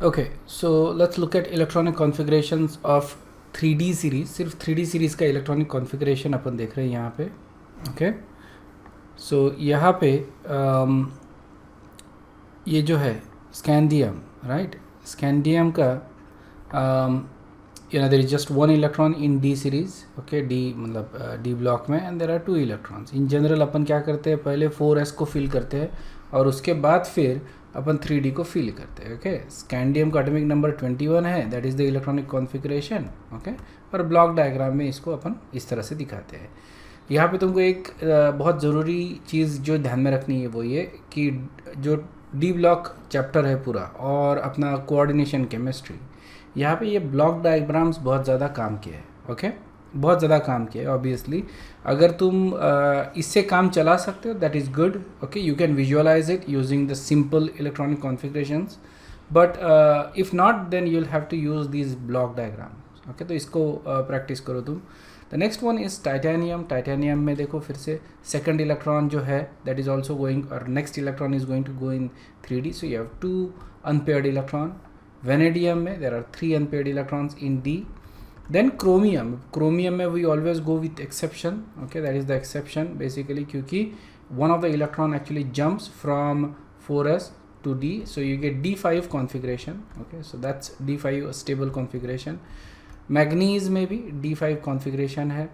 Okay, so let's look at electronic configurations of 3D series. सिर्फ 3D series का electronic configuration अपन देख रहे हैं यहाँ पे. ओके, सो यहाँ पे ये जो है स्कैंडियम, राइट, स्कैंडियम का there is just one electron in D series. Okay, D मतलब डी ब्लॉक में, and there are 2 electrons. In general अपन क्या करते हैं, पहले 4s को फिल करते हैं और उसके बाद फिर अपन 3D को फिल करते हैं. ओके, स्कैंडियम का एटॉमिक नंबर 21 है, that is the electronic configuration. Okay, और ब्लॉक डायग्राम में इसको अपन इस तरह से दिखाते हैं. यहाँ पे तुमको एक बहुत ज़रूरी चीज़ जो ध्यान में रखनी है वो ये कि जो डी ब्लॉक चैप्टर है पूरा और अपना कोऑर्डिनेशन केमिस्ट्री, यहाँ पे ये ब्लॉक डायग्राम्स बहुत ज़्यादा काम किए हैं. ओके, बहुत ज़्यादा काम किया है. ऑब्वियसली अगर तुम इससे काम चला सकते हो that is good. Okay, you can visualize it using the simple electronic configurations, but if not then you will have to use this block diagrams. Okay, तो इसको प्रैक्टिस करो तुम. The next one is titanium. Titanium में देखो फिर से second electron जो है दैट इज़ ऑल्सो गोइंग, और next electron is going to go in 3D, so you have 2 unpaired electron. Vanadium में there are 3 unpaired electrons in D. Then chromium में we always go with exception. Okay, that is the exception basically क्योंकि one of the electron actually jumps from 4s to D, so you get D5 configuration. Okay, so that's D5 stable configuration. Manganese में भी D5 configuration है.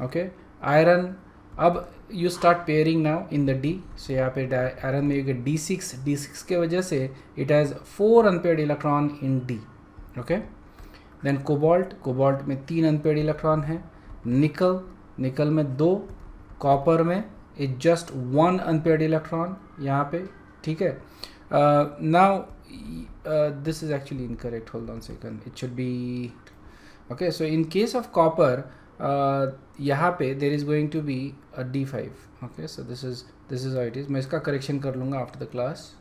Okay, iron, अब you start pairing now in the D, so यहाँ पे iron में you get D6. D6 के वजह से it has 4 unpaired electron in D. Okay, then cobalt में 3 अनपेयर्ड इलेक्ट्रॉन है. निकल में 2. कॉपर में इज जस्ट 1 अनपेयर्ड इलेक्ट्रॉन यहाँ पे. ठीक है, now this is actually incorrect, hold on second, it should be okay. So in case of copper यहाँ पे there is going to be a D5. Okay, so this is how it is. मैं इसका correction कर लूँगा after the class.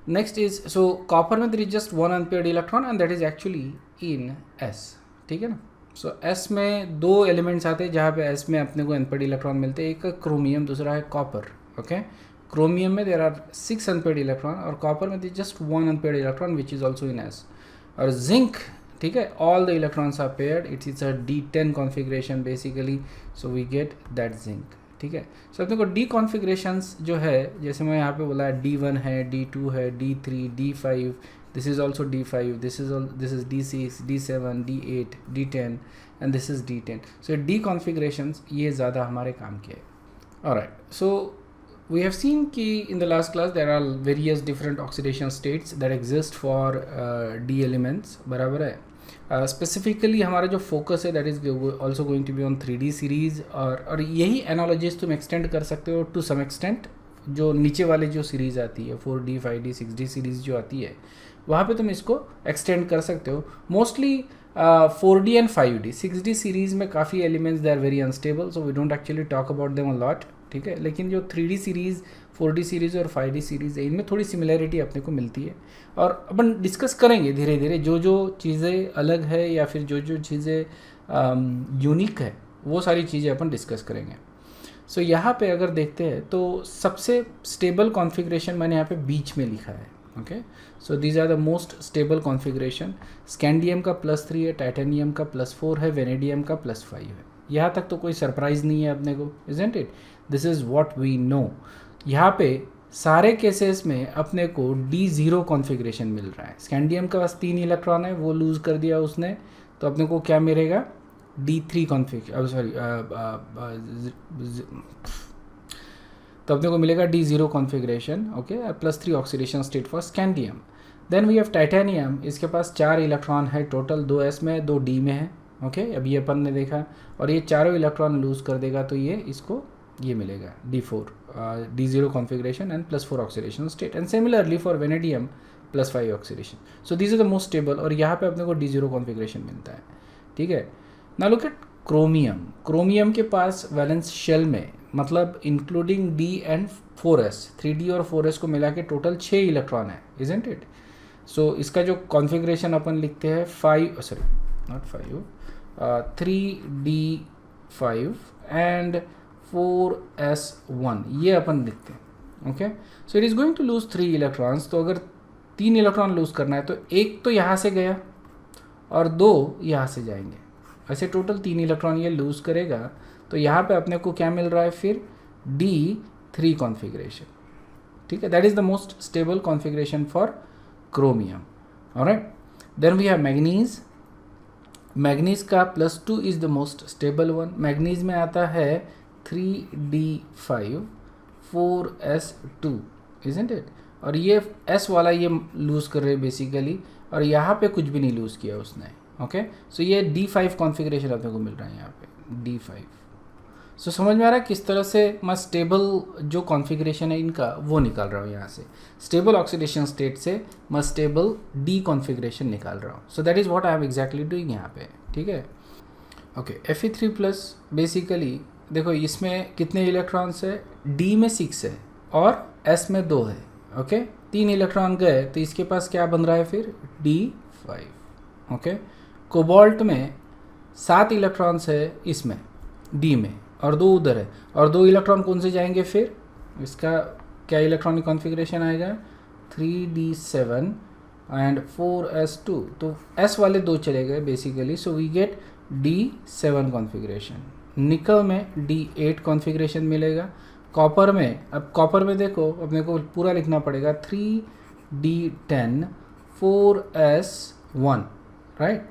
Next is, so copper में there is just 1 unpaired electron and that is actually in S. ठीक है ना. सो S में 2 elements आते हैं जहाँ पे S में अपने को अनपेयर्ड इलेक्ट्रॉन मिलते हैं. एक क्रोमियम, दूसरा है कॉपर. ओके, क्रोमियम में देर आर 6 अनपेयर्ड इलेक्ट्रॉन और कॉपर में there just 1 unpaired electron which is also in S. और जिंक, ठीक है, all the electrons are paired, it's a D10 configuration basically, so we get that zinc. ठीक है, सो अपने को डी कॉन्फ़िगरेशंस जो है, जैसे मैं यहाँ पे बोला है D1 है, D2 है, D3, D5, this is also D5, this is D6, D7, D8, D10 and this is D10. So D configurations ये ज़्यादा हमारे काम के हैं. Alright, so we have seen कि in the last class there are various different oxidation states that exist for D elements. बराबर है. Specifically हमारा जो फोकस है that is also going to be on 3D series, और यही analogies तुम extend कर सकते हो टू सम एक्सटेंट. जो नीचे वाले जो सीरीज़ आती है 4D, 5D, 6D सीरीज़ जो आती है वहाँ पे तुम इसको एक्सटेंड कर सकते हो. Mostly 4D and 5D, 6D series में काफ़ी elements they are very unstable, so we don't actually talk about them a lot. ठीक है, लेकिन जो 3D सीरीज़, 4D सीरीज़ और 5D सीरीज़ है इनमें थोड़ी सिमिलैरिटी अपने को मिलती है, और अपन डिस्कस करेंगे धीरे धीरे जो जो चीज़ें अलग है या फिर जो जो चीज़ें यूनिक है वो सारी चीज़ें अपन डिस्कस करेंगे. सो यहाँ पे अगर देखते हैं तो सबसे स्टेबल कॉन्फ़िगरेशन मैंने यहाँ पे बीच में लिखा है. Okay, so these are the most stable configuration. Scandium का +3 है, टाइटेनियम का +4 है, वेनेडियम का +5 है. यहाँ तक तो कोई सरप्राइज़ नहीं है अपने को, isn't it. This is what we know. यहाँ पे सारे केसेस में अपने को D0 कॉन्फ़िगरेशन मिल रहा है. स्कैंडियम के पास 3 इलेक्ट्रॉन है, वो लूज़ कर दिया उसने, तो अपने को क्या मिलेगा, D3 कॉन्फ़िगरेशन, सॉरी, तो अपने को मिलेगा D0 configuration. Okay, +3 oxidation state for scandium. Then we have titanium. इसके पास 4 इलेक्ट्रॉन है टोटल, 2 S में, 2 D में है. ओके, अभी अपन ने देखा, और ये चारों इलेक्ट्रॉन लूज़ कर देगा तो ये इसको ये मिलेगा D4, D0 configuration and +4 oxidation state. And similarly for vanadium +5 oxidation. So this is the most stable, और यहाँ पे अपने को D0 कॉन्फ़िगरेशन मिलता है. ठीक है, now look at chromium. Chromium के पास वैलेंस शेल में, मतलब including D and 4s, 3D और 4s को मिला के टोटल 6 इलेक्ट्रॉन है, इजंट इट. सो इसका जो कॉन्फ़िगरेशन अपन लिखते हैं 3D5 एंड 4s1, ये अपन लिखते हैं. Okay, so it is going to lose 3 electrons. तो अगर 3 इलेक्ट्रॉन लूज़ करना है, तो एक तो यहाँ से गया और 2 यहाँ से जाएंगे, ऐसे टोटल 3 इलेक्ट्रॉन ये लूज़ करेगा। तो यहाँ पे अपने को क्या मिल रहा है फिर, D3 कॉन्फ़िगरेशन, ठीक है। That is the most stable configuration for chromium. Alright, then we have manganese. Manganese का +2 is the most stable one. Manganese में आता है 3D5 4S2, इजंट इट। और ये S वाला ये लूज़ कर रहे बेसिकली, और यहाँ पे कुछ भी नहीं लूज़ किया उसने, ओके। सो ये D5 कॉन्फ़िगरेशन अपने को मिल रहा है यहाँ पे, D5। सो समझ में आ रहा है किस तरह से मैं स्टेबल जो कॉन्फ़िगरेशन है इनका वो निकाल रहा हूँ यहाँ से। स्टेबल ऑक्सीडेशन स्टेट से मैं स्टेबल D कॉन्फ़िगरेशन निकाल रहा हूँ। सो that is what I am exactly doing यहाँ पे, ठीक है। ओके, Fe3+ बेसिकली देखो इसमें कितने इलेक्ट्रॉन्स है, D में 6 है और S में 2 है, ओके। 3 इलेक्ट्रॉन गए तो इसके पास क्या बन रहा है फिर, D5, ओके। कोबाल्ट में 7 इलेक्ट्रॉन्स है इसमें D में, और 2 उधर है, और 2 इलेक्ट्रॉन कौन से जाएंगे फिर, इसका क्या इलेक्ट्रॉनिक कॉन्फ़िगरेशन आएगा, 3D7 एंड 4S2, तो S वाले 2 चले गए basically. So we get D7 configuration. Nickel में D8 कॉन्फ़िगरेशन मिलेगा। कॉपर में, अब कॉपर में देखो अपने को पूरा लिखना पड़ेगा, 3D10 4S1, राइट।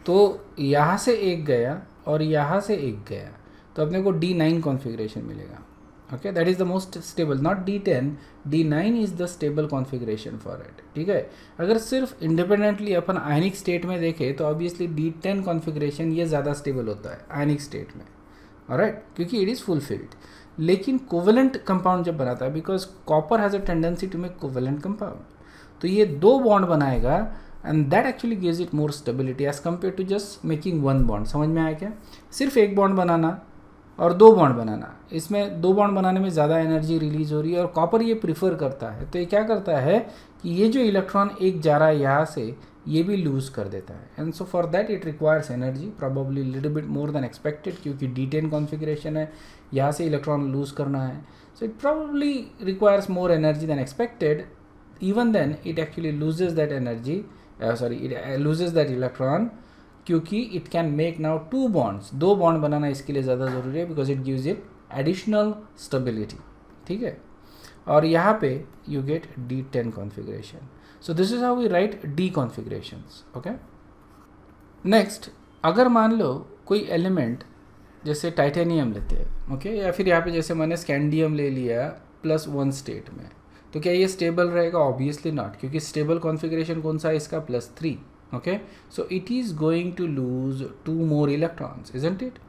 तो यहाँ से एक गया और यहाँ से एक गया, तो अपने को D9 कॉन्फ़िगरेशन मिलेगा, okay. That is the most stable, not D10, D9 is the stable configuration for it, ठीक है। अगर सिर्फ इंडिपेंडेंटली अपन आयनिक स्टेट में देखें तो ऑब्वियसली D10 कॉन्फ़िगरेशन ये ज़्यादा स्टेबल होता है आयनिक स्टेट में, ऑलराइट, क्योंकि इट इज़ फुलफिल्ड। लेकिन कोवेलेंट कंपाउंड जब बनाता है, because copper has a tendency to make covalent compound, तो ये 2 बॉन्ड बनाएगा and that actually gives it more stability as compare to just making 1 bond. समझ में आया क्या, सिर्फ 1 बॉन्ड बनाना और 2 बॉन्ड बनाना, इसमें 2 बॉन्ड बनाने में ज़्यादा एनर्जी रिलीज हो रही है, और कॉपर ये प्रीफर करता है। तो ये क्या करता है कि ये जो इलेक्ट्रॉन एक जा रहा है यहाँ से, ये भी लूज़ कर देता है, and so for that it requires energy probably little bit more than expected, क्योंकि D10 कॉन्फ़िगरेशन है, यहाँ से इलेक्ट्रॉन लूज़ करना है। So it probably requires more energy than expected. Even then it actually loses that energy, it loses that electron, क्योंकि it can make now 2 bonds. 2 bond बनाना इसके लिए ज़्यादा ज़रूरी है, because it gives it additional stability, ठीक है। और यहाँ पे you get D10 configuration. So this is how we write D configurations, okay. Next, अगर मान लो कोई एलिमेंट जैसे टाइटेनियम लेते हैं, ओके, या फिर यहाँ पे जैसे मैंने स्कैंडियम ले लिया +1 स्टेट में, तो क्या ये स्टेबल रहेगा, ऑब्वियसली नॉट, क्योंकि स्टेबल कॉन्फ़िगरेशन कौन सा है इसका, +3, okay. So it is going to lose 2 more electrons, isn't it,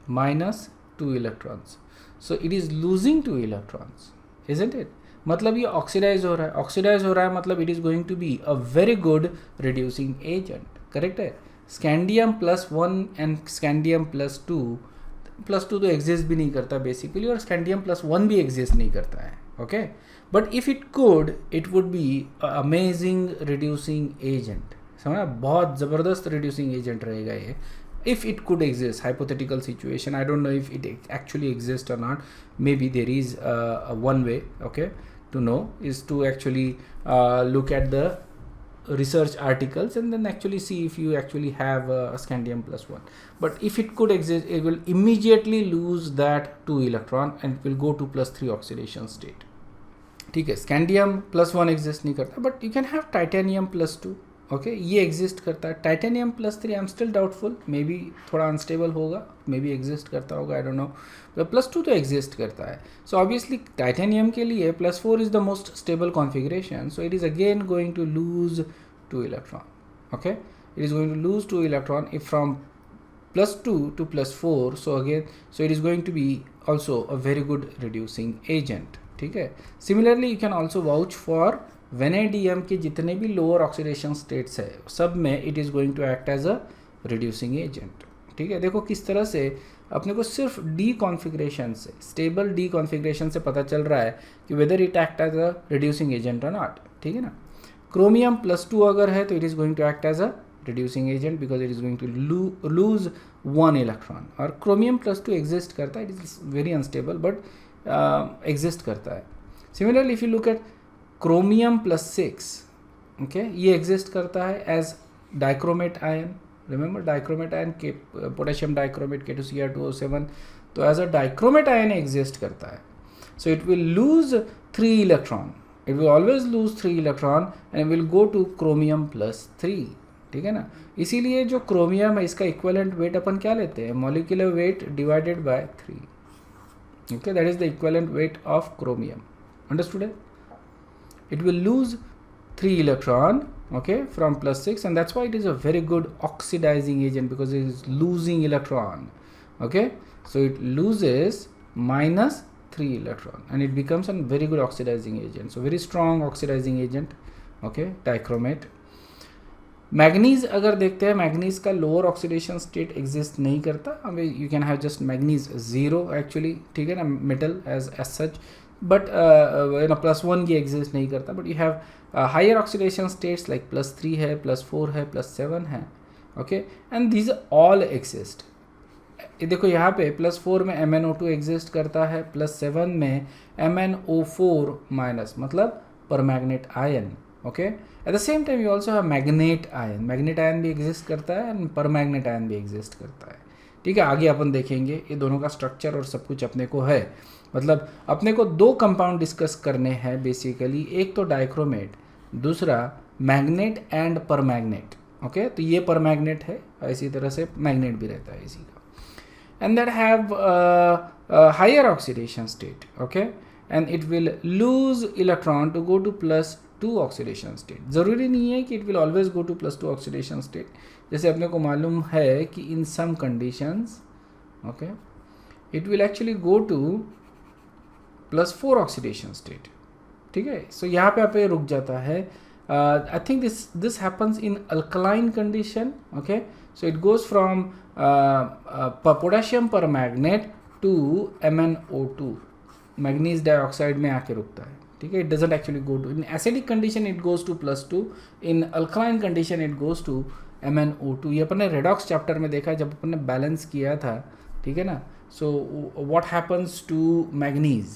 -2 electrons. So it is losing 2 electrons, isn't it. मतलब ये ऑक्सीडाइज हो रहा है, ऑक्सीडाइज हो रहा है मतलब it is going to be a very good reducing agent, correct है। स्कैंडियम +1 एंड स्कैंडियम +2 तो एग्जिस्ट भी नहीं करता बेसिकली, और स्कैंडियम +1 भी एग्जिस्ट नहीं करता है, okay. But if it could, it would be amazing reducing agent, समझा, बहुत ज़बरदस्त रिड्यूसिंग एजेंट रहेगा ये, if it could exist, hypothetical situation, I don't know if it actually exists or not. Maybe there is one way, okay, to know, is to actually look at the research articles and then actually see if you actually have a scandium +1. But if it could exist, it will immediately lose that 2 electron and it will go to +3 oxidation state, ठीक है। Scandium +1 exist नहीं करता, but you can have titanium +2, okay, ये exist करता है। Titanium +3 I am still doubtful, may be थोड़ा unstable होगा, may be exist करता होगा, आई डोंट नो, बट +2 तो एग्जिस्ट करता है। सो ऑब्वियसली टाइटेनियम के लिए +4 is the most stable configuration, so it is again going to lose 2 electron, okay. It is going to lose 2 electron if from +2 to +4, so again, so it is going to be also a very good reducing agent, ठीक है। Similarly you can also vouch for vanadium के जितने भी lower oxidation states है, सब में it is going to act as a reducing agent, ठीक है। देखो किस तरह से अपने को सिर्फ D कॉन्फ़िगरेशन से, स्टेबल D कॉन्फ़िगरेशन से पता चल रहा है कि whether it act as a reducing agent और नॉट, ठीक है ना। क्रोमियम +2 अगर है तो it is going to act as a reducing agent because it is going to lose 1 electron, और क्रोमियम +2 एग्जिस्ट करता है, it is very unstable but exist करता है। Similarly if you look at chromium +6, okay ये exist करता है as dichromate ion, remember dichromate ion के potassium dichromate K2Cr2O7, तो as a dichromate ion exist करता है. So it will lose 3 electron, it will always lose 3 electron and will go to chromium plus 3. ठीक है ना, इसीलिए जो क्रोमियम है इसका इक्विवेलेंट वेट अपन क्या लेते हैं, molecular weight divided by 3. Okay, that is the equivalent weight of chromium. Understood है? It will lose 3 electron, okay, from +6, and that's why it is a very good oxidizing agent, because it is losing electron. Okay, so it loses -3 electron and it becomes a very good oxidizing agent. So very strong oxidizing agent. Okay, dichromate. Manganese अगर देखते हैं, manganese का lower oxidation state exist नहीं करता. You can have just manganese 0 actually, ठीक है ना, metal as such, but +1 ये एग्जिस्ट नहीं करता. But you have higher oxidation states like +3 है, +4 है, +7 है. Okay, and these all exist. देखो यहाँ पे +4 में MnO2 एग्जिस्ट करता है, +7 में MnO4- मतलब परमैग्नेट ion. Okay, eight the same time you also have manganate ion. Manganate ion भी एग्जिस्ट करता है एंड परमैग्नेट आयन भी एग्जिस्ट करता है. ठीक है, आगे अपन देखेंगे ये दोनों का स्ट्रक्चर और सब कुछ अपने को है. मतलब अपने को 2 कंपाउंड डिस्कस करने हैं बेसिकली, एक तो डाइक्रोमेट, दूसरा मैग्नेट एंड परमैग्नेट. ओके, तो ये परमैग्नेट है, इसी तरह से मैग्नेट भी रहता है इसी का. And that have higher oxidation state. Okay, and it will lose electron to go to +2 oxidation state. ज़रूरी नहीं है कि it will always go to +2 oxidation state. जैसे अपने को मालूम है कि in some conditions, okay, it will actually go to +4 oxidation state. ठीक है, सो यहाँ पे आप रुक जाता है. I think this happens in alkaline condition. Okay, so it goes from potassium permanganate to MnO2, manganese dioxide में आके रुकता है. ठीक है, it doesn't actually go to, in acidic condition it goes to +2, in alkaline condition it goes to MnO2. ये अपन ने redox chapter में देखा है जब अपन ने बैलेंस किया था. ठीक है ना, so what happens to manganese.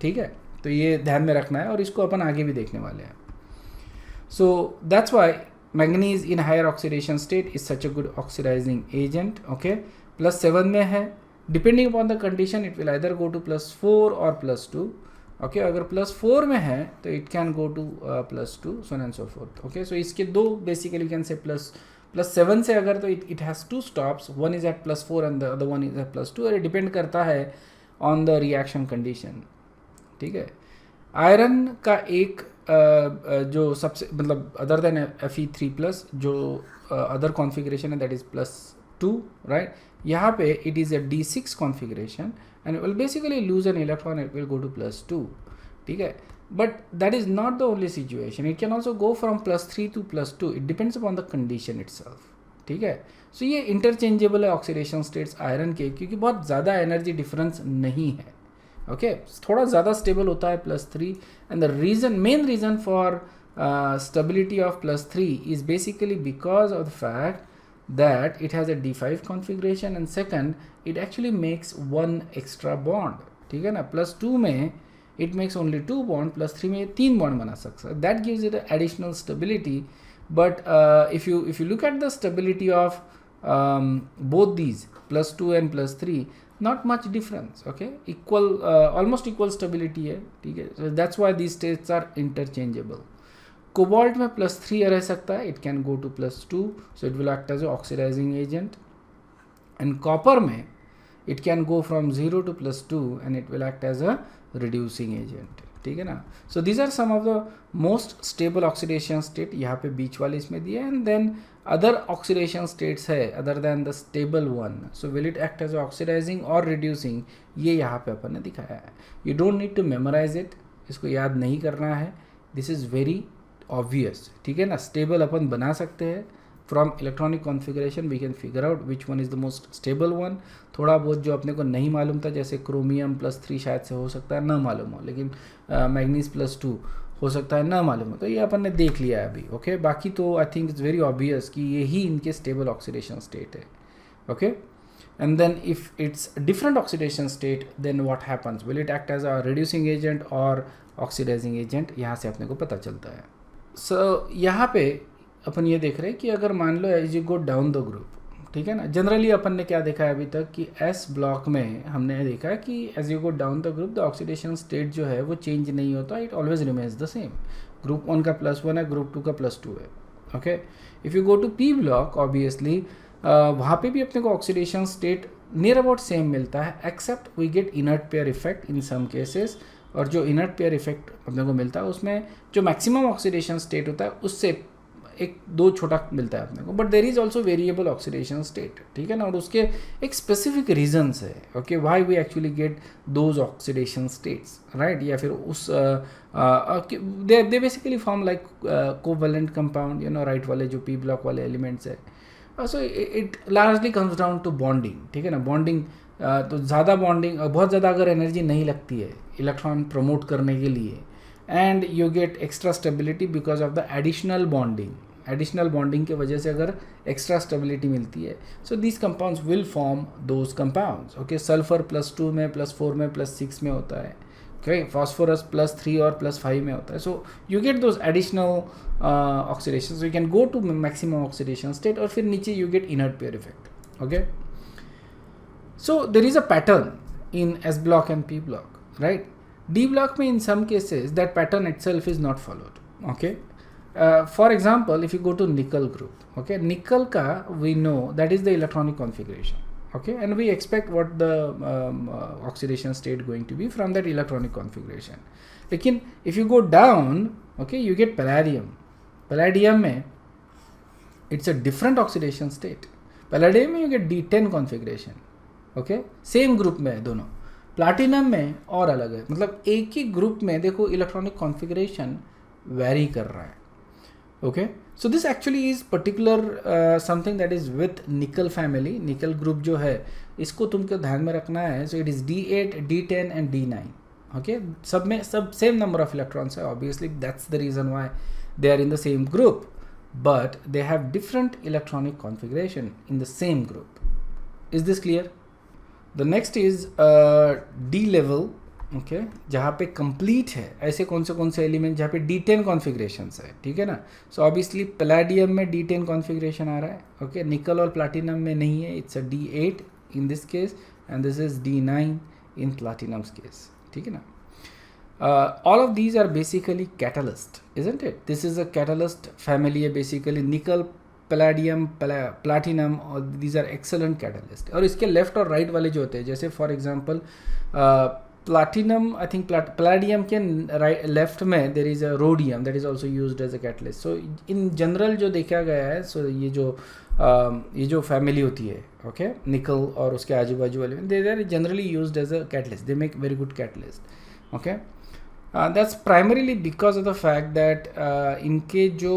ठीक है, तो ये ध्यान में रखना है और इसको अपन आगे भी देखने वाले हैं. So that's why manganese in higher oxidation state is such a good oxidizing agent. Okay, +7 में है, depending upon the condition it will either go to +4 और +2. ओके, अगर +4 में है तो it can go to +2, so on and so forth. Okay, so इसके 2 basically can से +7 से अगर तो it has 2 stops, one is at +4 and the other one is at +2, और it डिपेंड करता है ऑन द रिएक्शन कंडीशन. ठीक है, आयरन का एक जो सबसे मतलब अदर देन Fe3+, जो अदर कॉन्फ़िगरेशन है दैट इज +2, राइट. यहाँ पे it is a D6 configuration and will basically lose an electron, it will go to +2. ठीक है, but that is not the only situation, it can also go from +3 to +2. It depends upon the condition itself. ठीक है, सो ये interchangeable है oxidation states iron के, क्योंकि बहुत ज़्यादा एनर्जी डिफरेंस नहीं है. ओके, थोड़ा ज़्यादा स्टेबल होता है +3, and the main reason for stability of +3 is basically because of the fact that it has a D5 configuration, and second it actually makes 1 extra bond. ठीक है ना, +2 में it makes only 2 bond, +3 में 3 bond बना सकता है. That gives it additional stability. But if you look at the stability of both these +2 and +3, not much difference. Okay, equal, almost equal stability है. ठीक है, so that's why these states are interchangeable. Cobalt में +3 रह सकता है, it can go to +2, so it will act as oxidizing agent. And copper में it can go from 0 to +2 and it will act as a reducing agent. ठीक है ना, so these are some of the most stable oxidation state यहाँ पे बीच वाले इसमें दिए. And then other oxidation states है other than the stable one, so will it act as oxidizing और रिड्यूसिंग, ये यहाँ पे अपन ने दिखाया है. You don't need to memorize it, इसको याद नहीं करना है, दिस इज़ वेरी ऑब्वियस. ठीक है ना, स्टेबल अपन बना सकते हैं from electronic configuration, we can figure out which one is the most stable one. थोड़ा बहुत जो अपने को नहीं मालूम था, जैसे क्रोमियम +3 शायद से हो सकता है ना मालूम हो, लेकिन मैग्नीज +2 हो सकता है ना मालूम हो, तो ये अपन ने देख लिया है अभी. ओके, बाकी तो I think it's very obvious कि यही इनके स्टेबल ऑक्सीडेशन स्टेट है. Okay, and then if it's different oxidation state, then what happens, will it act as a reducing agent or oxidizing agent, यहाँ से अपने को पता चलता है. सो यहाँ पे अपन ये देख रहे हैं कि अगर मान लो as you go down the group, ठीक है ना, जनरली अपन ने क्या देखा है अभी तक कि एस ब्लॉक में हमने देखा है कि as you go down the group the oxidation state जो है वो चेंज नहीं होता, it always remains the same. Group 1 का +1 है, ग्रुप 2 का +2 है। Okay, if you go to P block obviously वहाँ पे भी अपने को oxidation state near about same मिलता है, except we get inert pair effect in some cases. और जो इनर्ट पेयर इफेक्ट अपने को मिलता है उसमें जो मैक्सिमम ऑक्सीडेशन स्टेट होता है उससे एक दो छोटा मिलता है अपने को, but there is also variable oxidation state, ठीक है ना। और उसके एक स्पेसिफिक रीजन्स है, okay, why we actually get those oxidation states, right. या फिर उस they basically form like covalent compound, you know, right वाले जो पी ब्लॉक वाले एलिमेंट्स है। So it largely comes down to bonding, ठीक है ना। बॉन्डिंग तो ज़्यादा बॉन्डिंग, बहुत ज़्यादा अगर एनर्जी नहीं लगती है इलेक्ट्रॉन प्रमोट करने के लिए, and you get extra stability because of the additional bonding, additional bonding के वजह से अगर एक्स्ट्रा स्टेबिलिटी मिलती है, so these compounds will form those compounds. Okay, sulphur +2 में, +4 में, +6 में होता है, ओके, फॉस्फोरस +3 और +5 में होता है। So you get those additional oxidation, you can go to maximum oxidation state, और फिर नीचे you get inert pair effect. Okay, so there is a pattern in S block and P block, right. D block में in some cases that pattern itself is not followed. Okay, for example, if you go to nickel group, okay, nickel ka we know that is the electronic configuration, okay, and we expect what the oxidation state going to be from that electronic configuration. लेकिन if you go down, okay, you get palladium. Palladium में it's a different oxidation state. Palladium में you get D10 configuration, okay, same group में दोनों। Platinum में और अलग है, मतलब एक ही ग्रुप में देखो इलेक्ट्रॉनिक कॉन्फ़िगरेशन वेरी कर रहा है। Okay, so this actually is particular something that is with nickel family. Nickel group जो है इसको तुमको ध्यान में रखना है। So it is D8, D10 and D9। Okay, सब में सब सेम नंबर ऑफ इलेक्ट्रॉन्स है, obviously that's the reason why they are in the same group, but they have different electronic configuration in the same group. Is this clear? The next is D level, okay, जहाँ पे complete है। ऐसे कौन से element जहाँ पे D10 configurations है, ठीक है ना। सो ऑब्वियसली पैलेडियम में D10 कॉन्फ़िगरेशन आ रहा है, ओके, निकल और प्लाटिनम में नहीं है, it's a D8 in this case and this is D9 in platinum's case, ठीक है ना। All of these are basically catalyst, isn't it? This is a catalyst family है बेसिकली, निकल, पैलेडियम, प्लाटिनम, और these are excellent catalyst. और इसके left और right वाले जो होते हैं, जैसे for example platinum, I think palladium के लेफ्ट में there is a rhodium that is also used as a catalyst. So in general जो देखा गया है, सो ये जो फैमिली होती है, ओके, निकल और उसके आजू बाजू वाले, they are generally used as a catalyst, they make very good catalyst. Okay, that's primarily because of the fact that इनके जो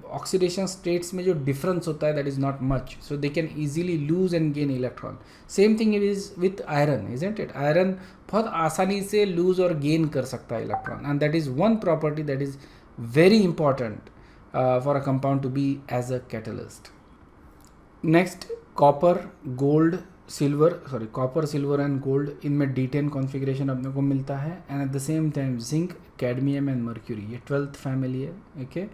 ऑक्सीडेशन स्टेट्स में जो डिफरेंस होता है that is not much, so they can easily lose and gain electron. Same thing is with iron, isn't it? Iron बहुत आसानी से lose और गेन कर सकता है electron, and that is one property that is very important for a compound to be as a catalyst. Next, copper, gold, copper, silver and gold, इनमें D10 configuration अपने को मिलता है, and at the same time zinc, cadmium and mercury, ये 12th family है, okay,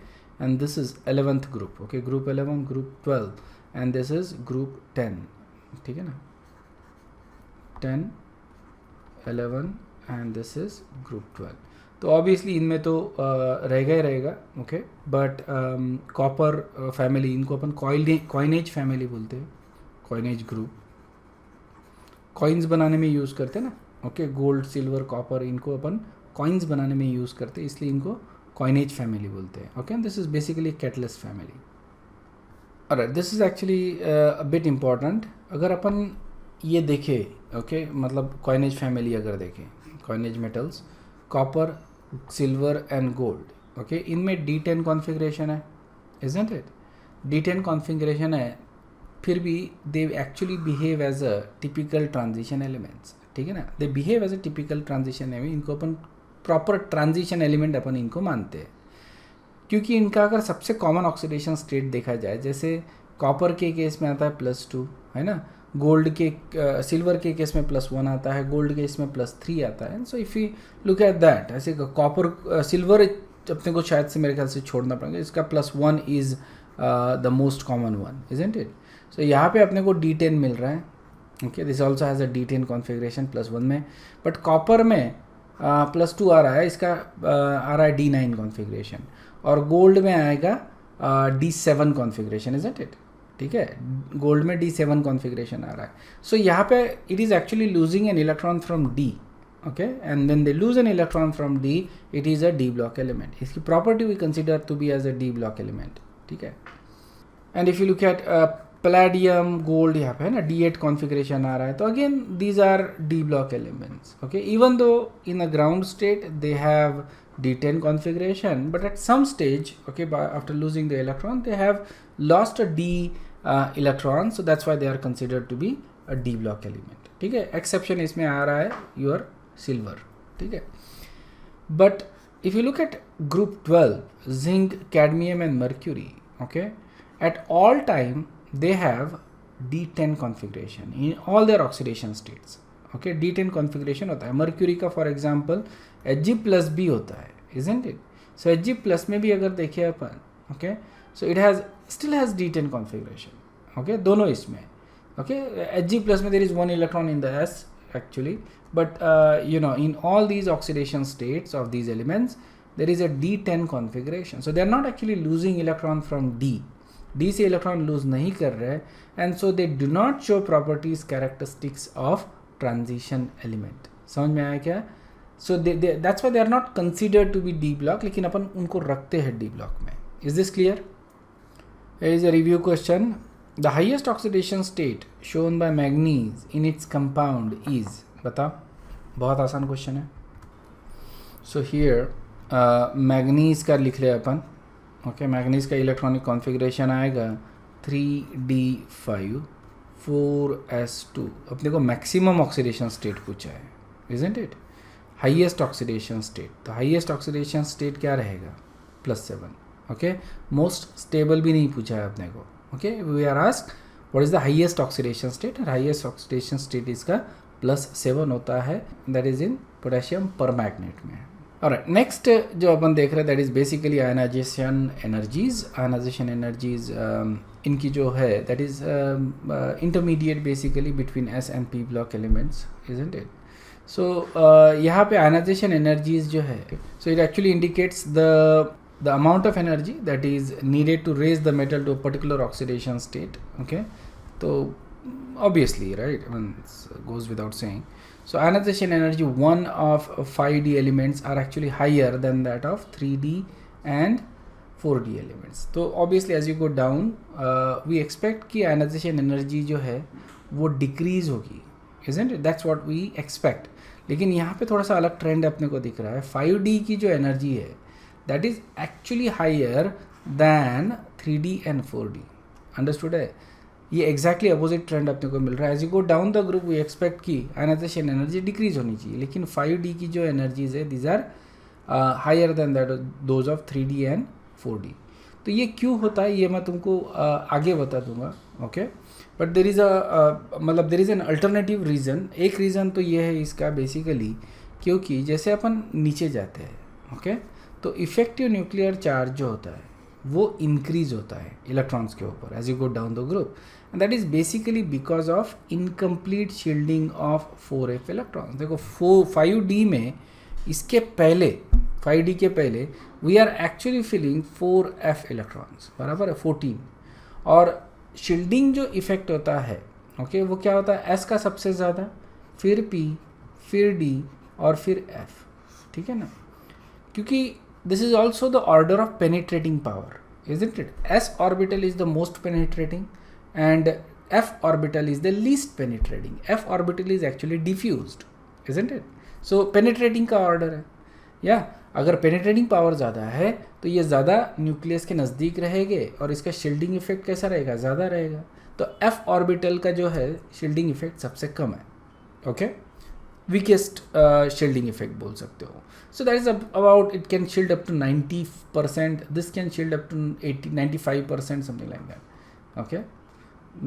and this is 11th group, okay, group 11, group 12, and this is group 10, ठीक है ना, 10, 11 and this is group 12। तो ऑब्वियसली इनमें तो रहेगा ही रहेगा, ओके, बट कॉपर फैमिली, इनको अपन कॉइनेज फैमिली बोलते हैं, कॉइनेज ग्रुप, कॉइन्स बनाने में यूज़ करते हैं ना, ओके, गोल्ड, सिल्वर, कॉपर, इनको अपन कॉइन्स बनाने में यूज़ करते हैं, इसलिए इनको कॉइनेज फैमिली बोलते हैं, okay. This is basically catalyst family. और this is actually a bit important. अगर अपन ये देखें, ओके, मतलब कॉइनेज फैमिली अगर देखें, coinage metals, copper, silver and gold, okay, इनमें D10 कॉन्फ़िगरेशन है, इजंट इट? D10 कॉन्फ़िगरेशन है, फिर भी they actually behave as a typical transition elements, ठीक है ना। They behave as a typical transition element, इनको अपन प्रॉपर ट्रांजिशन एलिमेंट अपन इनको मानते हैं, क्योंकि इनका अगर सबसे कॉमन ऑक्सीडेशन स्टेट देखा जाए, जैसे कॉपर के केस में आता है +2, है ना, गोल्ड के सिल्वर के केस में +1 आता है, गोल्ड के केस में +3 आता है। सो if you look at that, ऐसे कॉपर, सिल्वर अपने को शायद से मेरे ख्याल से छोड़ना पड़ेगा, इसका +1 is the most common one, isn't it? So यहाँ पे अपने को D10 मिल रहा है, okay, this also has a D10 configuration +1 में, बट कॉपर में +2 आ रहा है, इसका आ रहा है D9 कॉन्फ़िगरेशन, और गोल्ड में आएगा D7 कॉन्फ़िगरेशन, इजंट इट? ठीक है, गोल्ड में D7 कॉन्फ़िगरेशन आ रहा है. सो यहाँ पे it is actually losing an electron from D, okay, and when they lose an electron from D, it is a D block element. इसकी property we consider to be as a D block element, ठीक है. And if you look at palladium, gold, यहाँ पे है ना D8 configuration आ रहा है, तो again these are D block elements, okay. Even though in a ground state they have D10 configuration, but at some stage, okay, after losing the electron, they have lost a D electron, so that's why they are considered to be a D block element, ठीक है. Exception इसमें आ रहा है your silver, ठीक है. But if you look at group 12, zinc, cadmium and mercury, okay, at all time they have D10 configuration in all their oxidation states, okay. D10 configuration होता है. mercury का for example Hg+b होता है, isn't it? So Hg+ में भी अगर देखिए अपन, okay, so it has still has D10 configuration, okay, दोनों इसमें, okay. Hg+ में there is one electron in the S actually, but you know, in all these oxidation states of these elements there is a D10 configuration, so they are not actually losing electron from D से electron lose नहीं कर रहे, and so they do not show properties characteristics of transition element. समझ में आया क्या? So that's why they are not considered to be D block, लेकिन अपन उनको रखते हैं D block में. Is this clear? Here is a review question. The highest oxidation state shown by manganese in its compound is, बता, बहुत आसान question है. So here manganese का लिख ले अपन, ओके. मैग्नीज का इलेक्ट्रॉनिक कॉन्फ़िगरेशन आएगा 3d5 4s2. अपने को मैक्सिमम ऑक्सीडेशन स्टेट पूछा है, isn't it? Highest oxidation state, तो हाईएस्ट ऑक्सीडेशन स्टेट क्या रहेगा? +7, ओके. मोस्ट स्टेबल भी नहीं पूछा है अपने को, okay. We are asked what is the highest oxidation state, और हाईएस्ट ऑक्सीडेशन स्टेट इसका +7 होता है, that is in potassium permanganate में. ऑलराइट, नेक्स्ट जो अपन देख रहे हैं that is basically ionization energies. Ionization energies इनकी जो है that is intermediate basically between S and P block elements, isn't it? So यहाँ पे आयनाइजेशन एनर्जीज जो है, so it actually indicates the amount of energy that is needed to raise the metal to a particular oxidation state, okay. So obviously, right, I mean, it goes without saying. So ionization energy 1 of 5d elements are actually higher than that of 3d and 4d elements. So obviously as you go down, we expect कि ionization energy जो है वो decrease होगी, isn't it? That's what we expect. लेकिन यहाँ पे थोड़ा सा अलग ट्रेंड अपने को दिख रहा है. 5d की जो एनर्जी है that is actually higher than 3d and 4d. Understood है? ये exactly opposite trend अपने को मिल रहा है. As you go down the group we expect कि ionization energy decrease होनी चाहिए, लेकिन 5d की जो energies है these are higher than that those of 3d and 4d. तो ये क्यों होता है ये मैं तुमको आगे बता दूंगा, okay. But there is मतलब there is an alternative reason. एक reason तो ये है इसका basically क्योंकि जैसे अपन नीचे जाते हैं, okay, तो इफेक्टिव न्यूक्लियर चार्ज जो होता है वो इंक्रीज होता है इलेक्ट्रॉन्स के ऊपर as you go down the group, and that is basically because of incomplete shielding of 4f electrons. देखो 5d में इसके पहले 5d के पहले we are actually filling 4f electrons, बराबर है 14. और शील्डिंग जो इफेक्ट होता है, ओके, वो क्या होता है? s का सबसे ज़्यादा, फिर p, फिर d और फिर f, ठीक है ना? क्योंकि this is also the order of penetrating power, isn't it? S orbital is the most penetrating and F orbital is the least penetrating. F orbital is actually diffused, isn't it? So penetrating का order है, या अगर penetrating power ज़्यादा है तो ये ज़्यादा nucleus के नज़दीक रहेंगे और इसका शील्डिंग इफेक्ट कैसा रहेगा? ज़्यादा रहेगा. तो F ऑर्बिटल का जो है शील्डिंग इफेक्ट सबसे कम है, ओके. वीकेस्ट शील्डिंग इफेक्ट बोल सकते हो. So that is about, it can shield up to 90%, this can shield up to 95%, something like that, okay.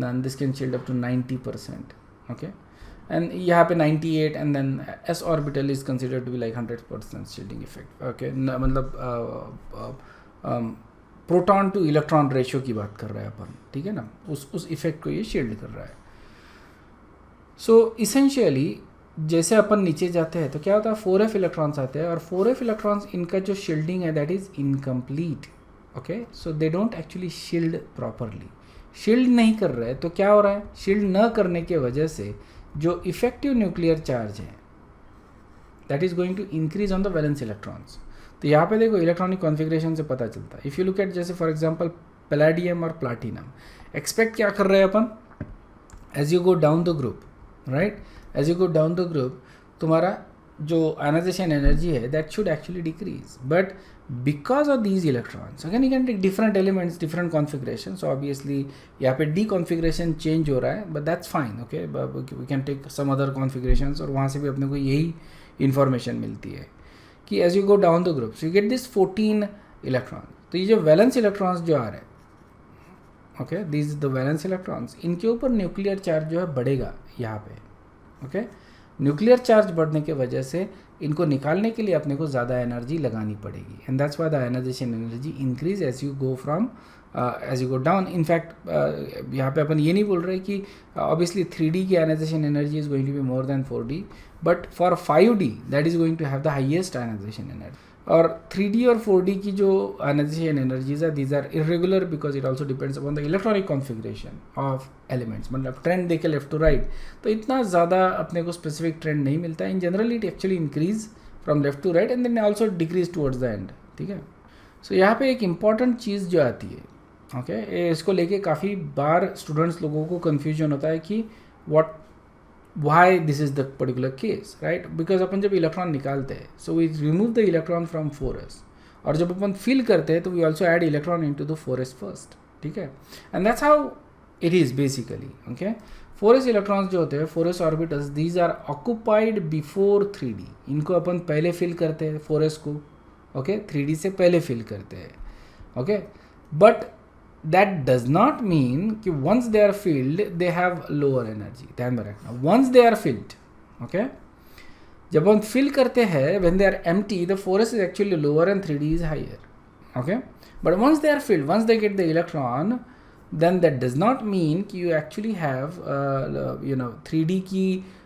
Then this can shield up to 90%, okay. And यहाँ पे 98 and then S orbital is considered to be like 100% shielding effect. Okay, मतलब proton to electron ratio की बात कर रहे हैं अपन, ठीक है ना, उस इफेक्ट को ये शील्ड कर रहा है. सो इसेंशियली जैसे अपन नीचे जाते हैं तो क्या होता है, 4f इलेक्ट्रॉन्स आते हैं और 4f इलेक्ट्रॉन्स इनका जो शील्डिंग है that is incomplete. Okay, so they don't actually shield properly. Shield नहीं कर रहे तो क्या हो रहा है, शील्ड न करने के वजह से जो इफेक्टिव न्यूक्लियर चार्ज है that is going to increase on the valence electrons. तो यहाँ पे देखो इलेक्ट्रॉनिक कॉन्फ़िगरेशन से पता चलता है. इफ़ यू लुक एट जैसे फॉर एग्जांपल पैलेडियम और प्लाटिनम, एक्सपेक्ट क्या कर रहे हैं अपन, as you go down the group, right, as you go down the group तुम्हारा जो आयनाइजेशन एनर्जी है that should actually decrease, but because of these electrons again you can take different elements, different configurations, so obviously यहाँ पे d configuration change हो रहा है, but that's fine. okay, we can take some other configurations और वहाँ से भी अपने को यही information मिलती है कि as you go down the group so you get this 14 electrons. तो ये जो valence electrons जो आ रहे हैं, okay, these the valence electrons, इनके ऊपर न्यूक्लियर चार्ज जो है बढ़ेगा यहाँ पे. okay, न्यूक्लियर चार्ज बढ़ने के वजह से इनको निकालने के लिए अपने को ज़्यादा एनर्जी लगानी पड़ेगी, and that's why the ionization energy increase as you go from as you go down. In fact यहाँ पे अपन ये नहीं बोल रहे कि ऑब्वियसली 3D की ionization energy is going to be more than 4D, but for 5D that is going to have the highest ionization energy. और 3D और 4D की जो आयनाइजेशन एनर्जीज है these are irregular because it also depends upon the electronic configuration of elements. मतलब trend देखे left to right तो इतना ज़्यादा अपने को स्पेसिफिक ट्रेंड नहीं मिलता है. In general it actually increase from left to right and then also decrease towards the end. ठीक है, सो यहाँ पे एक इंपॉर्टेंट चीज़ जो आती है, ओके, इसको लेके काफ़ी बार स्टूडेंट्स लोगों को कन्फ्यूजन होता है कि why this is the particular case, right? Because अपन जब इलेक्ट्रॉन निकालते हैं so we remove the electron from 4s, और जब अपन फिल करते हैं तो we also add electron into the 4s first. ठीक है, and that's how it is basically. okay, 4s electrons जो होते हैं 4s orbitals, these are occupied before 3D. इनको अपन पहले फिल करते हैं 4s को, okay, 3D से पहले फिल करते हैं. okay, but that does not mean कि once they are filled they have lower energy. ध्यान में रखना, once they are filled, okay, जब हम fill करते हैं when they are empty the 4s is actually lower and 3D is higher. okay, but once they are filled, once they get the electron, then that does not mean कि you actually have 3D की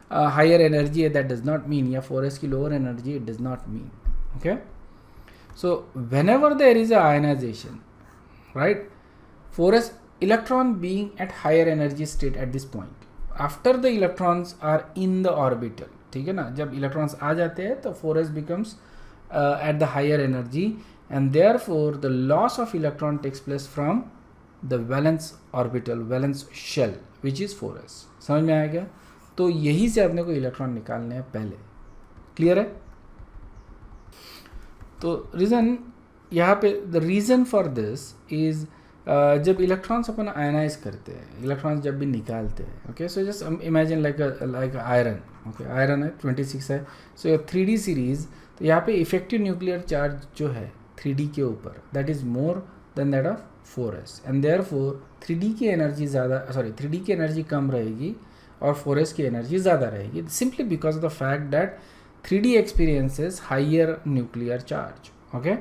higher energy. That does not mean या 4s की lower energy, it does not mean. okay, so whenever there is a ionization, right, 4s electron being at higher energy state at this point, after the electrons are in the orbital, ठीक है ना, जब electrons आ जाते हैं तो 4s becomes at the higher energy and therefore the loss of electron takes place from the valence orbital, valence shell, which is 4s. समझ में आया क्या? तो यही से अपने को इलेक्ट्रॉन निकालने हैं पहले. क्लियर है? तो रीज़न यहाँ पे, the reason for this is जब इलेक्ट्रॉन्स अपन आयनाइज करते हैं, इलेक्ट्रॉन्स जब भी निकालते हैं, okay, so just imagine like iron. Okay, iron है 26 है, सो ये 3D सीरीज, तो यहाँ पे इफेक्टिव न्यूक्लियर चार्ज जो है 3D के ऊपर that is more than that of 4s, and therefore 3D की एनर्जी ज़्यादा, 3D की एनर्जी कम रहेगी और 4s की एनर्जी ज़्यादा रहेगी, simply because of the fact that 3D experiences higher nuclear charge. Okay,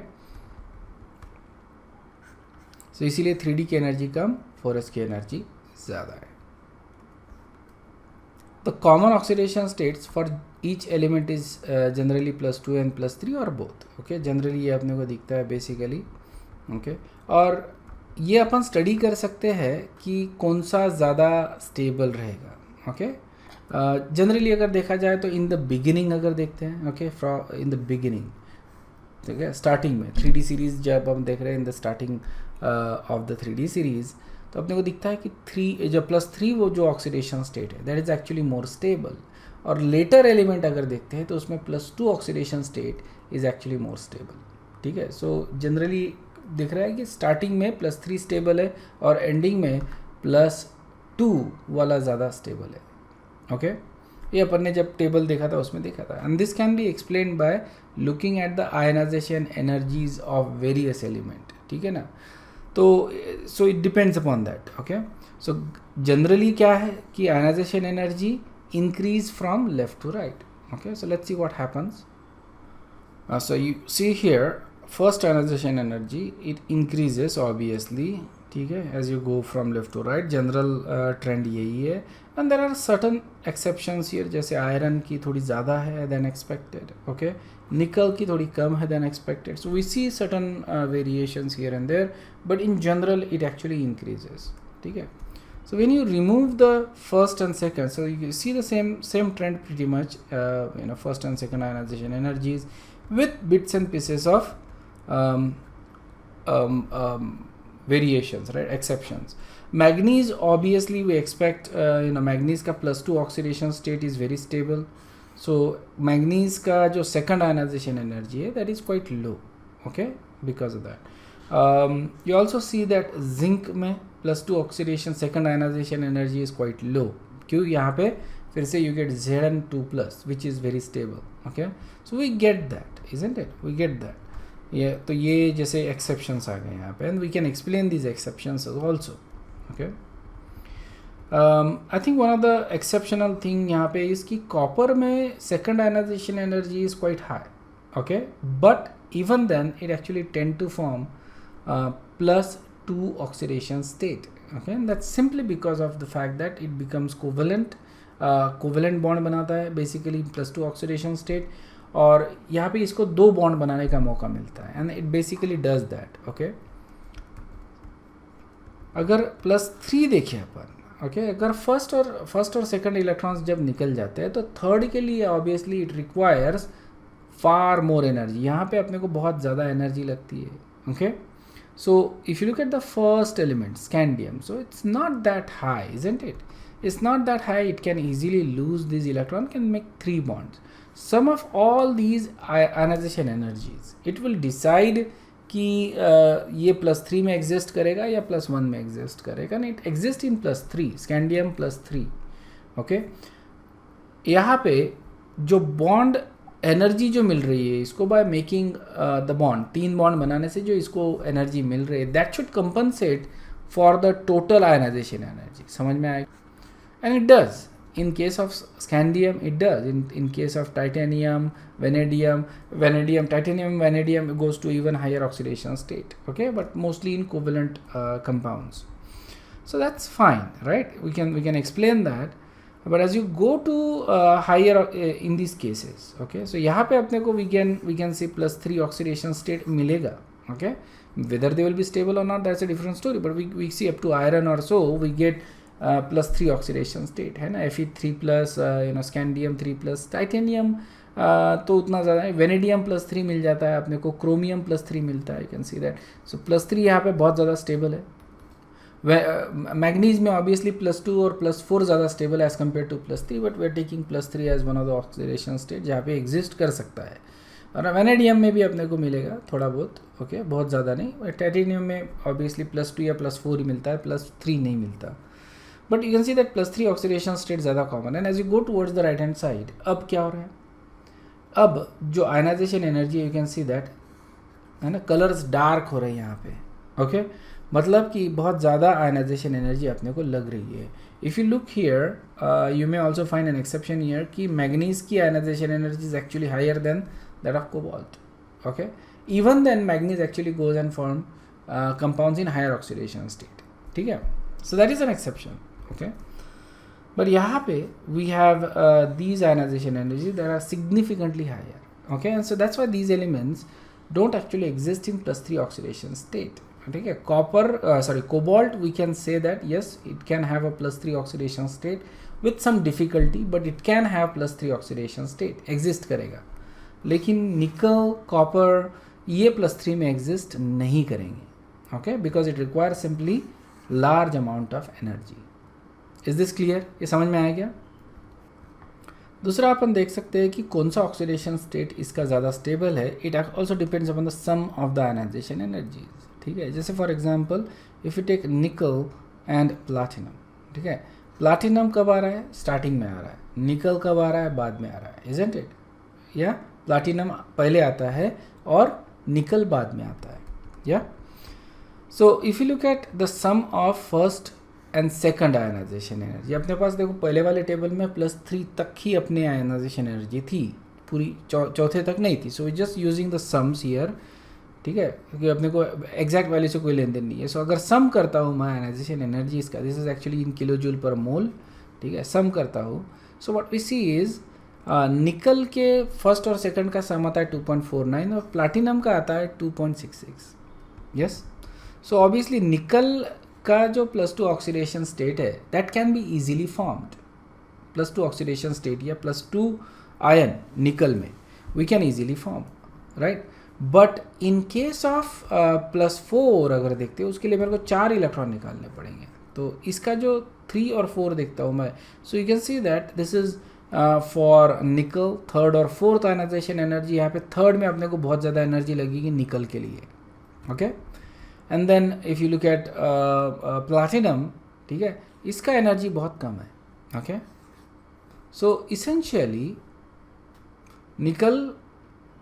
तो इसीलिए 3D की एनर्जी कम, 4s की एनर्जी ज़्यादा है. The common oxidation states for each element is generally +2 and +3 और बोथ. ओके, जनरली ये अपने को दिखता है बेसिकली. ओके, और ये अपन स्टडी कर सकते हैं कि कौन सा ज़्यादा स्टेबल रहेगा. ओके, जनरली अगर देखा जाए तो इन द बिगिनिंग अगर देखते हैं, okay, from in the beginning, ठीक है, स्टार्टिंग में 3D सीरीज़ जब हम देख रहे हैं in the starting of the 3D series, तो अपने को दिखता है कि 3 जो +3 वो जो ऑक्सीडेशन स्टेट है that is actually more stable, और लेटर एलिमेंट अगर देखते हैं तो उसमें +2 oxidation state is actually more stable. ठीक है, सो जनरली दिख रहा है कि स्टार्टिंग में +3 स्टेबल है और एंडिंग में +2 वाला ज़्यादा स्टेबल है. ओके, ये अपन ने जब टेबल देखा था उसमें देखा था, and this can be explained by looking at the ionization energies of various element. ठीक है ना, तो so it depends upon that. Okay, so generally क्या है कि ionization energy increase from left to right. Okay, so let's see what happens. So you see here, first ionization energy, it increases obviously, ठीक है, as you go from left to right. General trend यही है, and there are certain exceptions here, जैसे iron की थोड़ी ज़्यादा है than expected, okay, निकल की थोड़ी कम है than expected. So we see certain variations here and there, but in general it actually increases, ठीक है. So when you remove the first and second, so you see the same trend pretty much, first and second ionization energies with bits and pieces of variations, right, exceptions. Manganese, obviously we expect, manganese का +2 oxidation state is very stable. So manganese का जो second ionization energy है, that is quite low, okay, because of that. You also see that zinc में +2 oxidation second ionization energy is quite low. क्यों? यहाँ पे फिर से you get Zn2+, which is very stable, okay. So we get that, isn't it? We get that. ये तो ये जैसे exceptions आ गए यहाँ पे, and we can explain these exceptions also, okay. I think one of the exceptional thing यहाँ पे is कि copper में second ionization energy is quite high, okay, but even then it actually tend to form +2 oxidation state, okay, and that's simply because of the fact that it becomes covalent bond बनाता है basically +2 oxidation state, और यहाँ पे इसको 2 bond बनाने का मौका मिलता है, and it basically does that, okay. अगर +3 देखें अपन, ओके, अगर फर्स्ट और सेकंड इलेक्ट्रॉन्स जब निकल जाते हैं तो थर्ड के लिए obviously it requires far more energy. यहाँ पे अपने को बहुत ज़्यादा एनर्जी लगती है, okay. So if you look at the first element scandium, so it's not that high, isn't it? It's not that high. It can easily lose these electron, can make 3 bonds. Sum of all these ionization energies, it will decide कि ये +3 में exist करेगा या +1 में exist करेगा. नहीं, it exist in +3, scandium +3, okay. यहाँ पे जो बॉन्ड एनर्जी जो मिल रही है इसको by making the bond, 3 bond बनाने से जो इसको एनर्जी मिल रही है, that should compensate for the total ionization energy. समझ में आएगा? And it does. In case of scandium, it does. In case of titanium, vanadium, titanium, vanadium goes to even higher oxidation state. Okay, but mostly in covalent compounds. So that's fine, right? We can explain that. But as you go to higher in these cases, okay. So यहाँ पे अपने को we can say +3 oxidation state मिलेगा. Okay, whether they will be stable or not, that's a different story. But we see up to iron or so, we get +3 oxidation state है ना. Fe3+, scandium 3+, titanium तो उतना ज़्यादा है. Vanadium +3 मिल जाता है अपने को, क्रोमियम +3 मिलता है. You can see that. So +3 यहाँ पे बहुत ज़्यादा स्टेबल है. मैग्नीज में ऑब्वियसली +2 और +4 ज़्यादा stable as compare to +3, but we are taking +3 as one of the oxidation state जहाँ पे एग्जिस्ट कर सकता है. और वेनेडियम में भी अपने को मिलेगा थोड़ा बहुत, ओके, बहुत ज़्यादा नहीं. टाइटेनियम में ऑब्वियसली +2 या +4 ही मिलता है, +3 नहीं मिलता. But you can see that +3 oxidation state ज़्यादा कॉमन है. And as you go towards the right hand side, अब क्या हो रहा है? अब जो ionization energy, you can see that, है ना, कलर्स डार्क हो रहे हैं यहाँ पे, ओके. मतलब कि बहुत ज़्यादा आयनाइजेशन एनर्जी अपने को लग रही है. If you look here, you may also find an exception here कि मैग्नीज की ionization energy is actually higher than that of cobalt, okay. Even then manganese actually goes and form compounds in higher oxidation state, ठीक है. So that is an exception, okay. But यहाँ पे we have these ionization energies that are significantly higher, okay. And so that's why these elements don't actually exist in +3 oxidation state, okay. Cobalt, we can say that yes, it can have a +3 oxidation state with some difficulty, but it can have +3 oxidation state, exist करेगा. लेकिन निकल, copper ये +3 में exist नहीं करेंगे, okay, because it requires simply large amount of energy. Is this clear? ये समझ में आया क्या? दूसरा अपन देख सकते हैं कि कौन सा ऑक्सीडेशन स्टेट इसका ज़्यादा स्टेबल है. It also depends upon the sum of the ionization energies, ठीक है. जैसे for example if you take nickel and platinum, ठीक है. प्लाटिनम कब आ रहा है? स्टार्टिंग में आ रहा है. निकल कब आ रहा है? बाद में आ रहा है, इजंट इट? या प्लाटिनम पहले आता है और निकल बाद में आता है, या. So if you look at the sum of first and second ionization energy. अपने पास देखो पहले वाले टेबल में +3 तक ही अपनी आयनाइजेशन एनर्जी थी, पूरी चौथे तक नहीं थी। So we just using the sums here, ठीक है, क्योंकि अपने को एग्जैक्ट वैल्यू से कोई लेन देन नहीं है। सो अगर सम करता हूँ मैं आयनाइजेशन एनर्जी इसका, this is actually in kilo joule per mole, ठीक है, सम करता हूँ। So what we see is nickel के फर्स्ट और सेकंड का सम आता है 2.49 और प्लाटिनम का आता है 2.66। यस, सो ऑब्वियसली निकल का जो +2 ऑक्सीडेशन स्टेट है that can be easily formed, +2 oxidation state या +2 आयन निकल में we can easily form, right. But in case of +4 अगर देखते हो उसके लिए मेरे को 4 इलेक्ट्रॉन निकालने पड़ेंगे। तो इसका जो 3 और 4 देखता हूँ मैं, सो you can see that this is for निकल थर्ड और फोर्थ आयनाइजेशन एनर्जी। यहाँ पे थर्ड में अपने को बहुत ज़्यादा एनर्जी लगेगी निकल के लिए, okay. And then if you look at platinum, ठीक है, इसका एनर्जी बहुत कम है, ओके। सो इसेंशियली निकल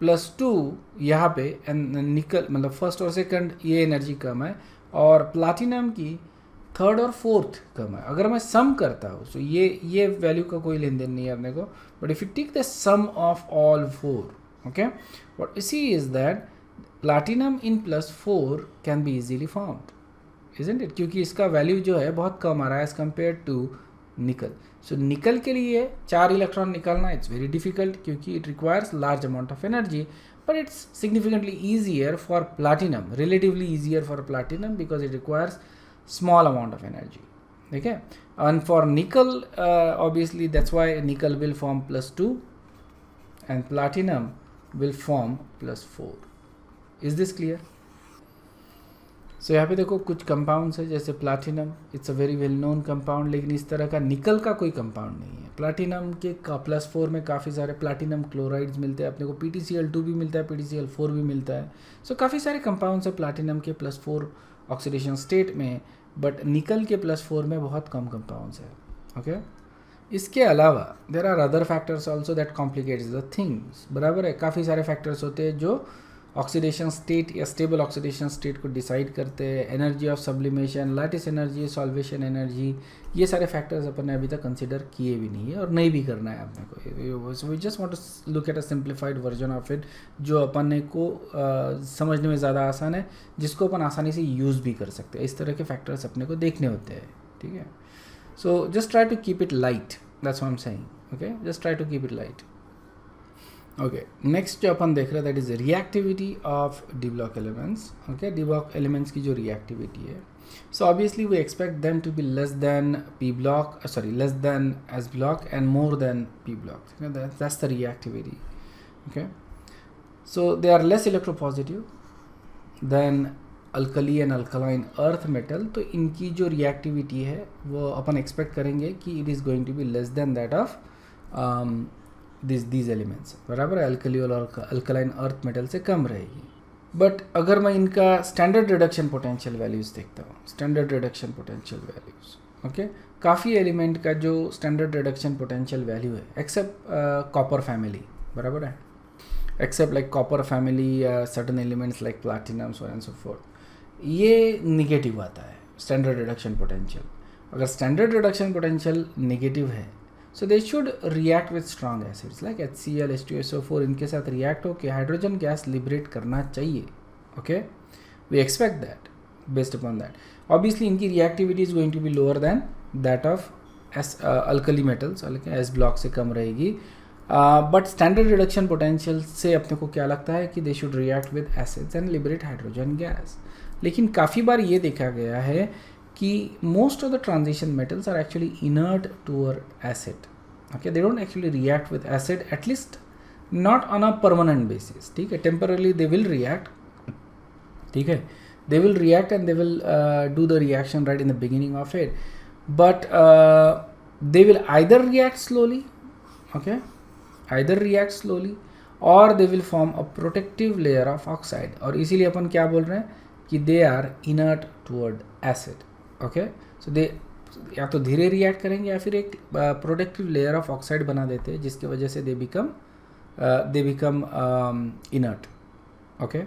+2 यहाँ पे एंड निकल मतलब फर्स्ट और सेकंड ये एनर्जी कम है और प्लाटिनम की थर्ड और फोर्थ कम है। अगर मैं सम करता हूँ तो ये वैल्यू का कोई लेन देन नहीं है अपने को, but if you take the sum of all 4, okay, what we see is that platinum in +4 can be easily formed, isn't it, क्योंकि इसका वैल्यू जो है बहुत कम आ रहा है एज कम्पेयर टू निकल। सो निकल के लिए 4 इलेक्ट्रॉन निकालना इट्स वेरी डिफिकल्ट क्योंकि it requires large amount of energy, but it's significantly easier for platinum, relatively easier for platinum because it requires small amount of energy, okay. And for nickel obviously that's why nickel will form +2 and platinum will form +4. is this clear? so यहाँ पे देखो कुछ compounds है जैसे platinum, it's a very well known compound, लेकिन इस तरह का निकल का कोई कंपाउंड नहीं है। प्लाटिनम के +4 में काफ़ी सारे प्लाटिनम क्लोराइड्स मिलते हैं अपने को, PTCl2 भी मिलता है, PTCl4 भी मिलता है। सो काफ़ी सारे कंपाउंड्स है प्लाटिनम के +4 ऑक्सीडेशन स्टेट में, बट निकल के +4 में बहुत कम कंपाउंड्स है, ओके। इसके अलावा there are other factors also that complicates the things, बराबर है। काफ़ी सारे फैक्टर्स होते हैं जो ऑक्सीडेशन स्टेट या स्टेबल ऑक्सीडेशन स्टेट को डिसाइड करते हैं, energy of sublimation, lattice energy, solvation energy, ये सारे फैक्टर्स अपन ने अभी तक कंसिडर किए भी नहीं है और नहीं भी करना है अपने को। So we just want to look at a simplified version of it जो अपन को समझने में ज़्यादा आसान है, जिसको अपन आसानी से यूज़ भी कर सकते हैं। इस तरह के फैक्टर्स अपने को देखने होते हैं, ठीक है। So just try to keep it light, that's what I am saying, okay, just try to keep it light, okay. Next जो अपन देख रहे हैं that is reactivity of D block elements, okay. D block elements की जो reactivity है, so obviously we expect them to be less than P block, less than S block and more than P block, that's the reactivity, okay. So they are less electropositive than alkali and alkaline earth metal, तो इनकी जो reactivity है वो अपन expect करेंगे कि it is going to be less than that of these elements, बराबर है। Alkali और अल्कलाइन अर्थ मेटल से कम रहेगी। बट अगर मैं इनका स्टैंडर्ड रिडक्शन पोटेंशियल वैल्यूज़ देखता हूँ, standard reduction potential values, okay, काफ़ी एलिमेंट का जो स्टैंडर्ड रिडक्शन पोटेंशियल वैल्यू है एक्सेप्ट कॉपर फैमिली, बराबर है, except like copper family, certain elements like platinum, so and so forth, ये निगेटिव आता है स्टैंडर्ड रिडक्शन पोटेंशियल। अगर स्टैंडर्ड रिडक्शन पोटेंशियल नेगेटिव है, so they should react with strong acids like HCl, H2SO4, इनके साथ react होकर hydrogen gas liberate करना चाहिए, okay. We expect that based upon that. Obviously इनकी reactivity is going to be lower than that of alkali metals, S block से कम रहेगी। But standard reduction potential से अपने को क्या लगता है कि they should react with acids and liberate hydrogen gas. लेकिन काफ़ी बार ये देखा गया है कि most of the transition metals are actually inert toward acid, okay, they don't actually react with acid, at least not on a permanent basis, ठीक है। टेम्परली दे विल रिएक्ट, ठीक है, they will react and they will do the reaction right in the beginning of it, but they will either react slowly, okay, either react slowly or they will form a protective layer of oxide, और इसीलिए अपन क्या बोल रहे हैं कि they are inert toward acid, okay, so they या तो धीरे रिएक्ट करेंगे या फिर एक प्रोटेक्टिव लेयर ऑफ ऑक्साइड बना देते हैं जिसकी वजह से they become inert, okay.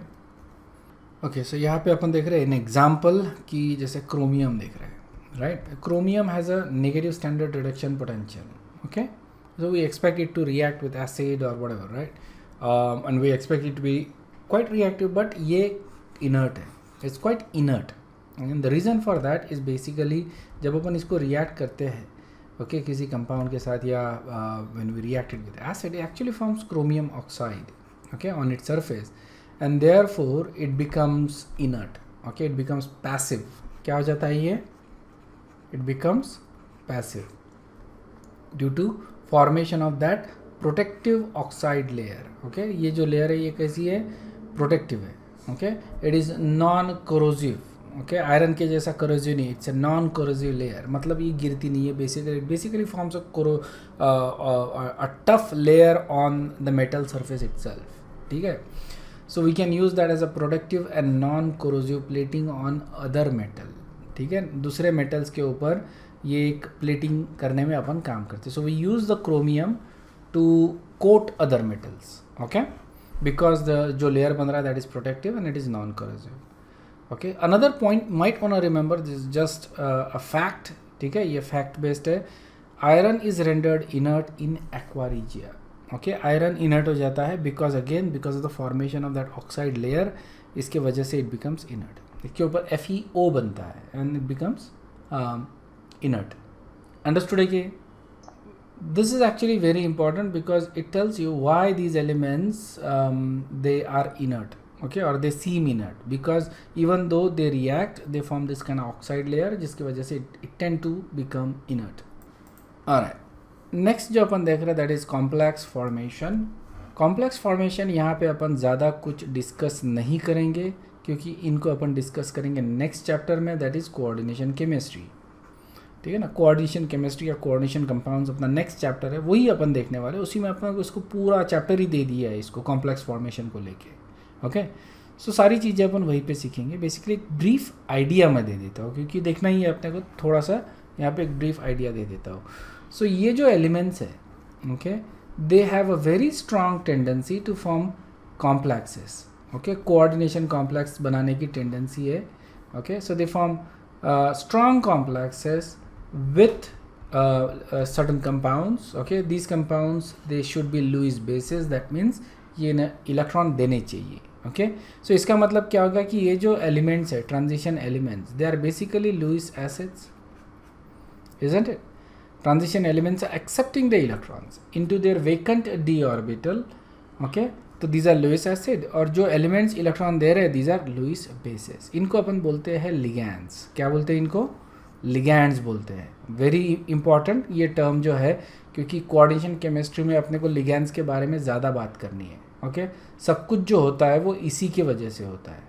Okay, so यहाँ पे अपन देख रहे हैं एन एग्जाम्पल कि जैसे क्रोमियम देख रहे हैं, right? Chromium has a negative standard reduction potential, okay? So we expect it to react with acid or whatever, right? And we expect it to be quite reactive, but ये inert है, it's quite inert. And the reason for that is basically जब अपन इसको react करते हैं, okay, किसी compound के साथ या when we react it with acid, it actually forms chromium oxide, okay, on its surface, and therefore it becomes inert, okay, it becomes passive. क्या हो जाता है ये? It becomes passive due to formation of that protective oxide layer, okay. ये जो layer है ये कैसी है? Protective है, okay. It is non-corrosive, okay. Iron के जैसा corrosive नहीं, it's a non-corrosive layer, मतलब ये गिरती नहीं है. Basically forms a tough layer on the metal surface itself, ठीक है. So we can use that as a protective and non-corrosive plating on other metal, ठीक है. दूसरे metals के ऊपर ये एक plating करने में अपन काम करते हैं. So we use the chromium to coat other metals, okay, because the जो layer बन रहा है that is protective and it is non-corrosive, okay. Another point might wanna remember, this is just a fact, ठीक है, ये fact based है. Iron is rendered inert in aqua regia, okay. Iron inert हो जाता है because of the formation of that oxide layer, इसके वजह से it becomes inert. इसके ऊपर FeO बनता है and it becomes inert. Understood है कि this is actually very important because it tells you why these elements they are inert, okay, or they seem inert, because even though they react they form this kind of oxide layer जिसकी वजह से it tend to become inert. Alright, next जो अपन देख रहे हैं that is complex formation. Complex formation यहाँ पे अपन ज़्यादा कुछ डिस्कस नहीं करेंगे क्योंकि इनको अपन डिस्कस करेंगे नेक्स्ट चैप्टर में, that is coordination chemistry, ठीक है ना. कोऑर्डिनेशन केमिस्ट्री या कोऑर्डिनेशन कंपाउंड्स अपना नेक्स्ट चैप्टर है, वही अपन देखने वाले. उसी में अपन उसको पूरा चैप्टर ही दे दिया है इसको कॉम्प्लेक्स फॉर्मेशन को लेके, ओके. सो सारी चीज़ें अपन वहीं पे सीखेंगे. बेसिकली एक ब्रीफ आइडिया मैं दे देता हूँ क्योंकि देखना ही है अपने को, थोड़ा सा यहाँ पे एक ब्रीफ आइडिया दे देता हूँ. सो ये जो एलिमेंट्स है, okay, they have a very strong tendency to form complexes, okay. Coordination complex बनाने की टेंडेंसी है, okay. So they form strong complexes with certain compounds, okay. These compounds they should be Lewis bases, that means ये ना electron देने चाहिए, okay. So इसका मतलब क्या होगा कि ये जो elements है, transition elements, they are basically Lewis acids, isn't it? Transition elements are accepting the electrons into their vacant d orbital, okay. तो these are Lewis acid, और जो elements इलेक्ट्रॉन दे रहे हैं these are Lewis bases. इनको अपन बोलते हैं ligands. क्या बोलते हैं इनको? ligands बोलते हैं. वेरी इंपॉर्टेंट ये टर्म जो है क्योंकि कोऑर्डिनेशन केमिस्ट्री में अपने को ligands के बारे में ज़्यादा बात करनी है, ओके. सब कुछ जो होता है वो इसी की वजह से होता है,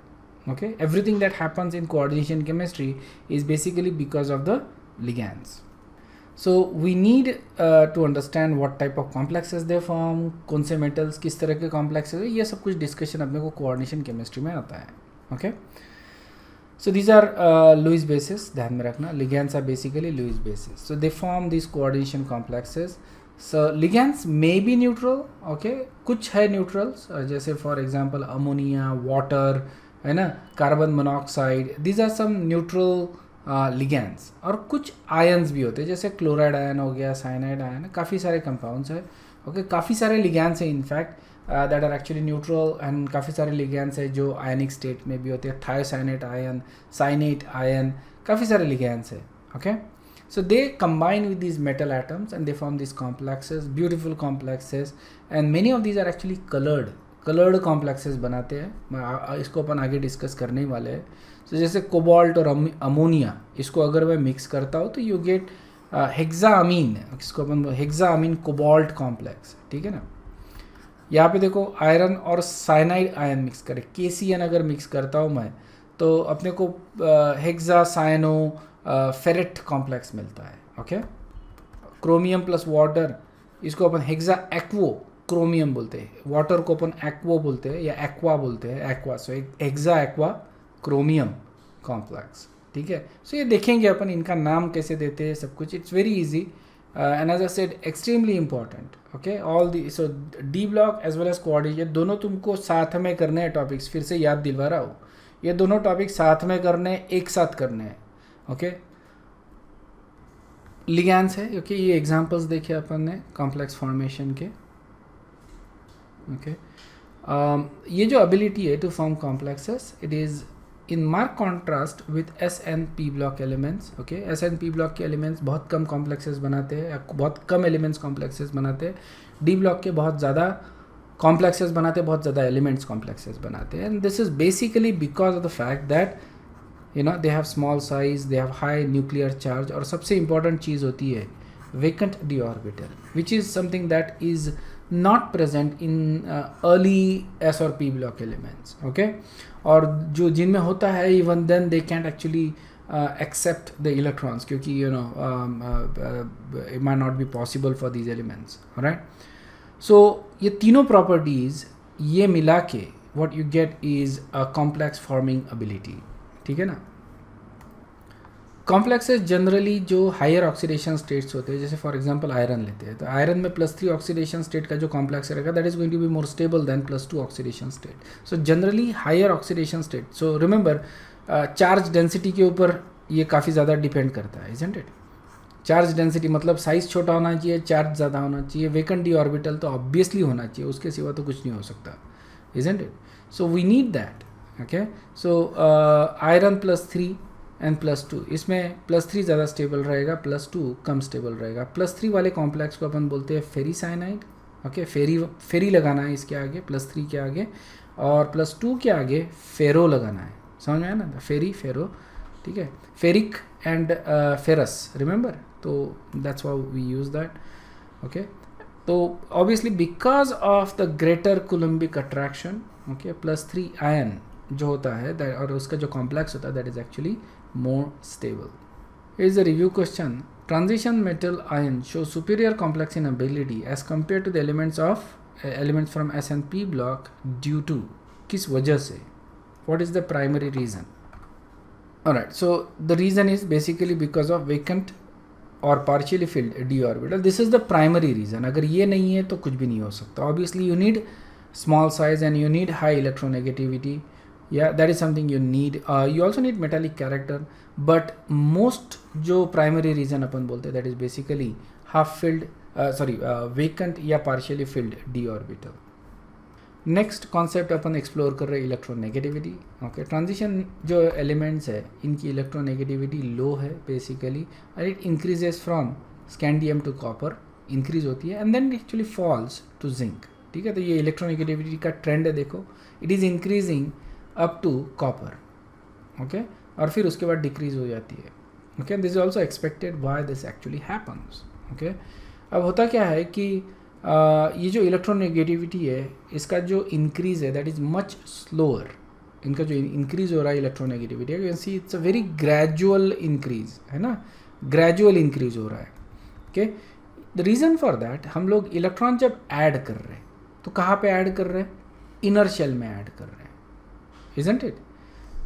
okay. Everything that happens in coordination chemistry is basically because of the ligands. So we need to understand what type of complexes they form, कौन से metals किस तरह के complexes है, ये सब कुछ discussion अपने को coordination chemistry में आता है, okay. So these are Lewis bases, ध्यान में रखना. ligands are basically Lewis bases. So they form these coordination complexes. So ligands may be neutral, okay. कुछ है neutrals, जैसे for example ammonia, water, है ना, carbon monoxide, these are some neutral ligands. और कुछ आयन्स भी होते हैं जैसे क्लोराइड आयन हो गया, साइनाइड आयन, काफ़ी सारे कंपाउंड्स है, ओके. काफ़ी सारे लिगैंड्स हैं in fact that are actually neutral, and काफ़ी सारे लिगैंड्स है जो आयनिक स्टेट में भी होते हैं. थायोसाइनेट आयन, साइनेट आयन, काफ़ी सारे लिगैंड्स है, okay. So they combine with these metal atoms and they form this complexes, beautiful complexes, and many of these are actually coloured complexes बनाते हैं. इसको अपन आगे डिस्कस करने ही वाले हैं. तो जैसे कोबाल्ट और अमोनिया, इसको अगर मैं मिक्स करता हूँ तो यू गेट हेक्साअमीन, इसको अपन हेक्साअमीन कोबाल्ट कॉम्प्लेक्स, ठीक है ना. यहाँ पे देखो आयरन और साइनाइड आयन मिक्स करें, KCN अगर मिक्स करता हूँ मैं तो अपने को हेक्सासाइनो फेरेट कॉम्प्लेक्स मिलता है, ओके. क्रोमियम प्लस वाटर, इसको अपन हेक्सा एक्वो क्रोमियम बोलते हैं. वाटर को अपन एक्वो बोलते हैं या एक्वा बोलते हैं, एक्वा. सो हेक्सा एक्वा क्रोमियम कॉम्प्लेक्स, ठीक है. सो ये देखेंगे अपन इनका नाम कैसे देते हैं, सब कुछ. It's very easy and as I said extremely important, okay. All the so D block as well as coordination दोनों तुमको साथ में करने हैं टॉपिक्स. फिर से याद दिलवा रहा हूँ, ये दोनों टॉपिक साथ में करने हैं, एक साथ करने हैं, ओके. लिगैंड्स है, ओके ये एग्जांपल्स देखे अपन ने कॉम्प्लेक्स फॉर्मेशन के, ओके ये जो एबिलिटी है to form complexes, it is in mark contrast with S and P block elements, okay S and P block के एलिमेंट्स बहुत कम कॉम्प्लेक्सेस बनाते हैं, बहुत कम एलिमेंट्स कॉम्प्लेक्सेस बनाते हैं, डी ब्लॉक के बहुत ज़्यादा कॉम्प्लेक्सेस बनाते हैं, बहुत ज़्यादा एलिमेंट्स कॉम्प्लेक्सेस बनाते हैं, and this is basically because of the fact that you know they have small size, they have high nuclear charge, और सबसे इंपॉर्टेंट चीज़ होती है vacant D orbital, which is something that is not present in early S or P block elements, okay, और जो जिनमें होता है even then they can't actually accept the electrons, क्योंकि you know it might not be possible for these elements, alright. So ये तीनों properties ये मिला के what you get is a complex forming ability, ठीक है ना. कॉम्प्लेक्सेस जनरली जो हायर ऑक्सीडेशन स्टेट्स होते हैं, जैसे फॉर एग्जांपल आयरन लेते हैं, तो आयरन में +3 ऑक्सीडेशन स्टेट का जो कॉम्प्लेक्स रहेगा that is going to be more stable than +2 oxidation state. So generally higher oxidation state, so remember charge density के ऊपर ये काफ़ी ज़्यादा डिपेंड करता है, इजंट इट. चार्ज डेंसिटी मतलब साइज छोटा होना चाहिए, चार्ज ज़्यादा होना चाहिए, वेकेंट डी ऑर्बिटल तो ऑब्वियसली होना चाहिए, उसके सिवा तो कुछ नहीं हो सकता, isn't it. So we need that, okay. So iron +3 and +2, इसमें +3 ज़्यादा स्टेबल रहेगा, +2 कम स्टेबल रहेगा. +3 वाले कॉम्प्लेक्स को अपन बोलते हैं फेरी साइनाइड, ओके. फेरी लगाना है इसके आगे, +3 के आगे, और +2 के आगे फेरो लगाना है, समझ में आया ना, फेरो, ठीक है. फेरिक एंड फेरस, रिमेंबर, तो that's why we use that, okay. तो obviously because of the greater coulombic attraction, okay, +3 ion जो होता है और उसका जो कॉम्प्लेक्स होता है that is actually more stable. Here is a review question. Transition metal ions show superior complex in ability as compared to the elements from S and P block due to, किस वजह से? What is the primary reason? Alright, so the reason is basically because of vacant or partially filled d orbital. This is the primary reason. अगर ये नहीं है तो कुछ भी नहीं हो सकता. Obviously you need small size and you need high electronegativity. Yeah, that is something you need. You also need metallic character, but most जो primary reason अपन बोलते हैं that is basically half filled, vacant या partially filled d orbital. Next concept अपन explore कर रहे हैं electronegativity. Okay, transition जो elements है इनकी electronegativity low है basically, and it increases from scandium to copper, increase होती है and then it actually falls to zinc. ठीक है, तो ये electronegativity का trend है, देखो it is increasing up to copper, okay, और फिर उसके बाद डिक्रीज हो जाती है, okay. This is also expected why this actually happens, okay. अब होता क्या है कि ये जो इलेक्ट्रोनेगेटिविटी है इसका जो इंक्रीज है दैट इज़ मच स्लोअर. इनका जो इंक्रीज हो रहा है electronegativity, you can see it's a very gradual increase, है ना, ग्रेजुअल इंक्रीज हो रहा है, okay. The reason for that, हम लोग इलेक्ट्रॉन जब ऐड कर रहे हैं तो कहाँ पे ऐड कर रहे हैं? इनर शेल में ऐड कर रहे हैं, isn't it?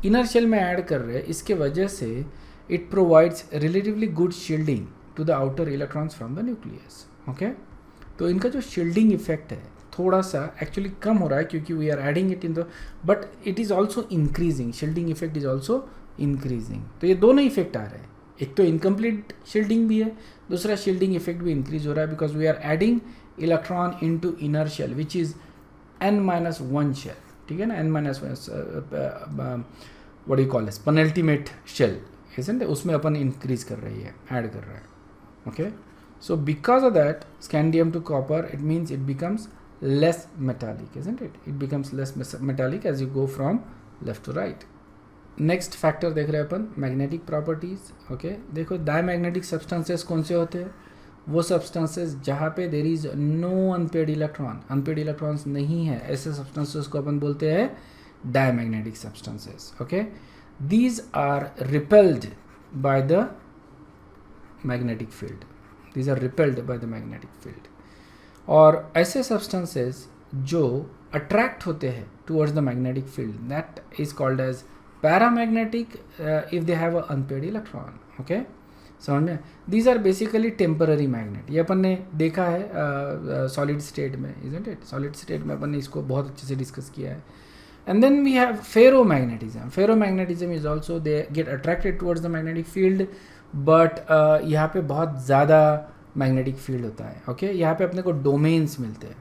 इनर शेल में ऐड कर रहे हैं, इसके वजह से it provides relatively good shielding to the outer electrons from the nucleus, okay. तो इनका जो शील्डिंग इफेक्ट है थोड़ा सा एक्चुअली कम हो रहा है क्योंकि we are adding it in the, but it is also increasing, shielding effect is also increasing. तो ये दोनों इफेक्ट आ रहे हैं, एक तो इनकम्प्लीट शील्डिंग भी है, दूसरा शील्डिंग इफेक्ट भी इंक्रीज हो रहा है because we are adding electron in to inner shell which is n-1 shell, ठीक है ना, n-1 what you call this penultimate shell, isn't it, उसमें अपन इंक्रीज कर रही है, ऐड कर रहा है, okay. So because of that scandium to copper, it means it becomes less metallic, isn't it, it becomes less metallic as you go from left to right. Next factor देख रहे हैं अपन, मैग्नेटिक प्रॉपर्टीज, ओके. देखो diamagnetic substances कौन से होते हैं? वो सब्सटेंसेस जहाँ पे there is no unpaired electron, unpaired electrons नहीं है, ऐसे सब्सटेंसेस को अपन बोलते हैं diamagnetic substances, okay. These are repelled by the magnetic field, these are repelled by the magnetic field. और ऐसे सब्सटेंसेस जो अट्रैक्ट होते हैं towards the magnetic field, that is called as paramagnetic if they have a unpaired electron, okay. समझ में? These are basically temporary magnet, ये अपन ने देखा है सॉलिड स्टेट में, इजंट इट. सॉलिड स्टेट में अपन ने इसको बहुत अच्छे से डिस्कस किया है. And then we have ferromagnetism. Ferromagnetism is also they get attracted towards the magnetic field but यहाँ पे बहुत ज़्यादा मैग्नेटिक फील्ड होता है. ओके यहाँ पे अपने को डोमेन्स मिलते हैं.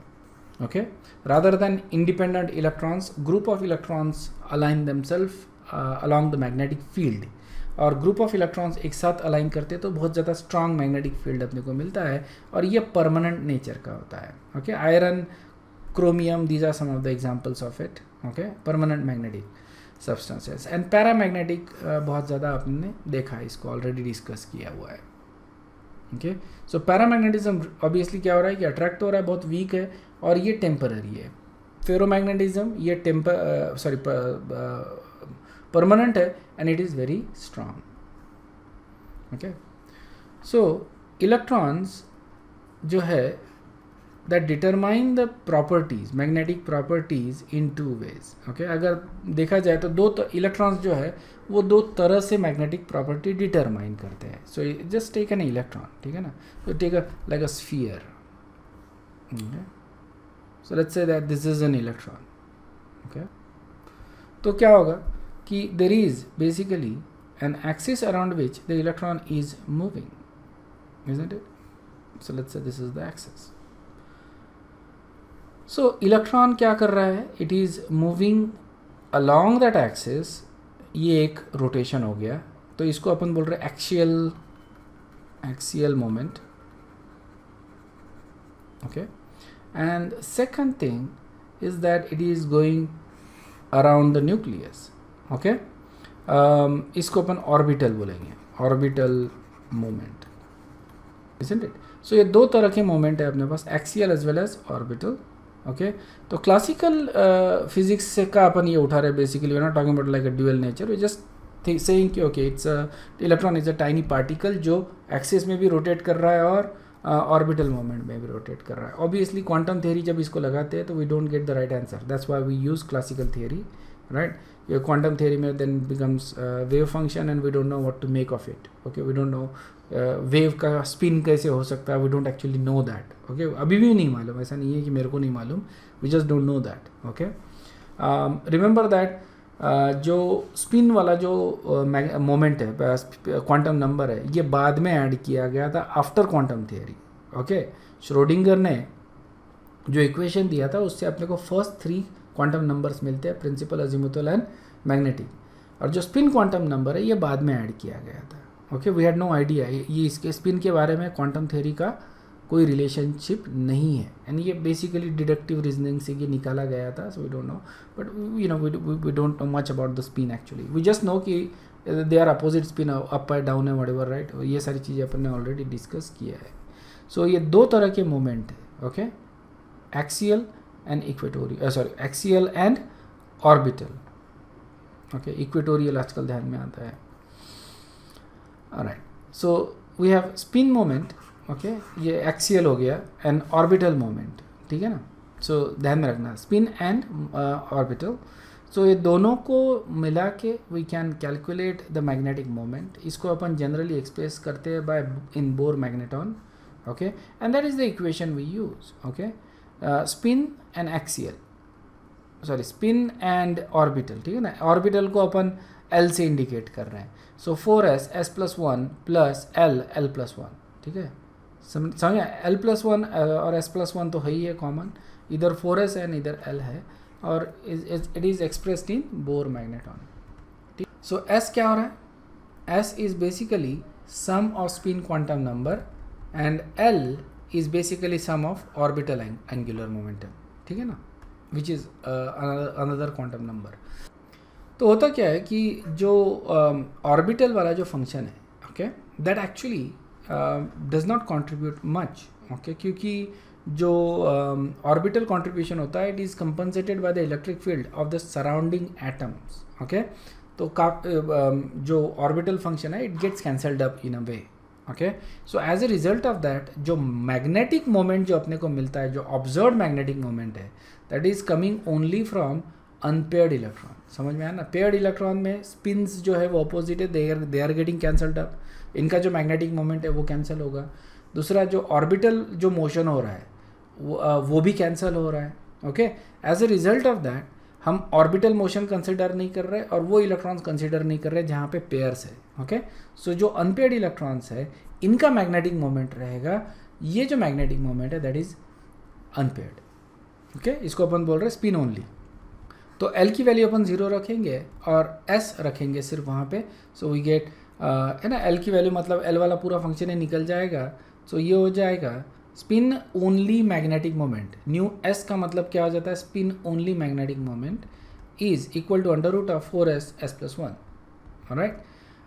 Okay rather than independent electrons, group of electrons align themselves along the magnetic field, और ग्रुप ऑफ इलेक्ट्रॉन्स एक साथ अलाइन करते हैं तो बहुत ज़्यादा स्ट्रॉन्ग मैग्नेटिक फील्ड अपने को मिलता है, और ये परमानेंट नेचर का होता है. Okay iron, chromium, these are some of the examples of it. Okay permanent magnetic substances. And paramagnetic बहुत ज़्यादा आपने देखा है, इसको ऑलरेडी डिस्कस किया हुआ है. ओके सो पैरामैग्नेटिज्म ऑब्वियसली क्या हो रहा है कि अट्रैक्ट हो रहा है, बहुत वीक है, और ये टेम्पररी है. फेरोमैग्नेटिज्म ये परमानेंट है and it is very strong. Okay so electrons जो है that determine the properties, magnetic properties in two ways. Okay अगर देखा जाए तो इलेक्ट्रॉन्स जो है वो दो तरह से मैग्नेटिक प्रॉपर्टी डिटरमाइन करते हैं. So just take an electron, ठीक है ना, तो take a like a sphere. So let's say that this is an electron. Okay तो क्या होगा कि there is basically an axis around which the electron is moving, isn't it? So let's say this is the axis. So electron क्या कर रहा है, it is moving along that axis. ये एक रोटेशन हो गया, तो इसको अपन बोल रहे हैं axial moment. Okay and second thing is that it is going around the nucleus. Okay इसको अपन ऑर्बिटल बोलेंगे, orbital moment, isn't it? So ये दो तरह के मोमेंट है अपने पास, axial as well as orbital. Okay तो क्लासिकल फिजिक्स से का अपन ये उठा रहे हैं. Basically we are not talking about like a dual nature, we just saying कि okay it's electron is a tiny particle जो एक्सिस में भी रोटेट कर रहा है और ऑर्बिटल मोमेंट में भी रोटेट कर रहा है. ऑब्वियसली क्वांटम थियरी जब इसको लगाते हैं तो we don't get the right answer, that's why we use classical theory, right. ये क्वांटम थियरी में then becomes wave function and we don't know what to make of it. Okay we don't know wave का spin कैसे हो सकता है, we don't actually know that. Okay अभी भी नहीं मालूम, ऐसा नहीं है कि मेरे को नहीं मालूम, we just don't know that. Okay remember that जो स्पिन वाला जो मोमेंट है, क्वांटम नंबर है, ये बाद में ऐड किया गया था after quantum theory. Okay Schrodinger ने जो इक्वेशन दिया था उससे अपने को फर्स्ट 3 क्वांटम नंबर्स मिलते हैं, प्रिंसिपल, अजीमुथल एंड मैग्नेटिक. और जो स्पिन क्वांटम नंबर है ये बाद में ऐड किया गया था. Okay we had no idea, ये इसके स्पिन के बारे में क्वांटम थ्योरी का कोई रिलेशनशिप नहीं है, एंड ये बेसिकली डिडक्टिव रीजनिंग से ये निकाला गया था. So we don't know, but you know we don't know much about the spin actually. We just know कि they are opposite spin, up है, डाउन है, व्हाटएवर, राइट. ये सारी चीज़ें अपन ने ऑलरेडी डिस्कस किया है. सो ये दो तरह के मोमेंट है. Okay axial and equatorial, sorry axial and orbital. Okay equatorial आजकल ध्यान में आता है. Alright so we have spin moment. Okay ये एक्सियल हो गया, एंड ऑर्बिटल मोमेंट, ठीक है ना. सो ध्यान में रखना स्पिन एंड ऑर्बिटल. सो ये दोनों को मिला के we can calculate the magnetic moment. इसको अपन जनरली एक्सप्रेस करते हैं by in Bohr magneton. Okay and that is the equation we use. Okay spin and axial, sorry spin and orbital, ठीक है ना. ऑर्बिटल को अपन L से इंडिकेट कर रहे हैं. सो 4s s+1 प्लस L +1, ठीक है. समझे, L+1 और S+1 तो है ही है कॉमन, इधर 4s है इधर L है, और it is expressed in Bohr magneton. ठीक. सो S क्या हो रहा है, S is basically sum of spin quantum number and L is basically sum of orbital angular momentum, ठीक है ना, which is another quantum number. तो होता क्या है कि जो ऑर्बिटल वाला जो फंक्शन है, okay that actually does not contribute much. Okay क्योंकि जो ऑर्बिटल कंट्रीब्यूशन होता है it is compensated by the electric field of the surrounding atoms. Okay तो जो ऑर्बिटल फंक्शन है it gets cancelled up in a way. Okay so as a result of that जो magnetic moment जो अपने को मिलता है, जो ऑब्जर्व मैग्नेटिक मोमेंट है, that is coming only from unpaired electron. समझ में आया ना. पेयर्ड इलेक्ट्रॉन में स्पिन्स जो है वो अपोजिट है, they are getting cancelled up. इनका जो मैग्नेटिक मोमेंट है वो कैंसिल होगा. दूसरा जो ऑर्बिटल जो मोशन हो रहा है वो भी कैंसिल हो रहा है. Okay as a result of that हम ऑर्बिटल मोशन कंसिडर नहीं कर रहे और वो इलेक्ट्रॉन्स कंसिडर नहीं कर रहे जहाँ पे पेयर्स है. ओके, सो जो अनपेयर्ड इलेक्ट्रॉन्स है इनका मैग्नेटिक मोमेंट रहेगा, ये जो मैग्नेटिक मोमेंट है दैट इज अनपेयर्ड. ओके, इसको अपन बोल रहे हैं स्पिन ओनली. तो L की वैल्यू अपन 0 रखेंगे और S रखेंगे सिर्फ वहाँ पे. सो वी गेट है ना, L की वैल्यू मतलब L वाला पूरा फंक्शन है निकल जाएगा. सो ये हो जाएगा स्पिन ओनली मैग्नेटिक मोमेंट. न्यू S का मतलब क्या हो जाता है, spin only magnetic moment is equal to under root of 4s s+1. Alright,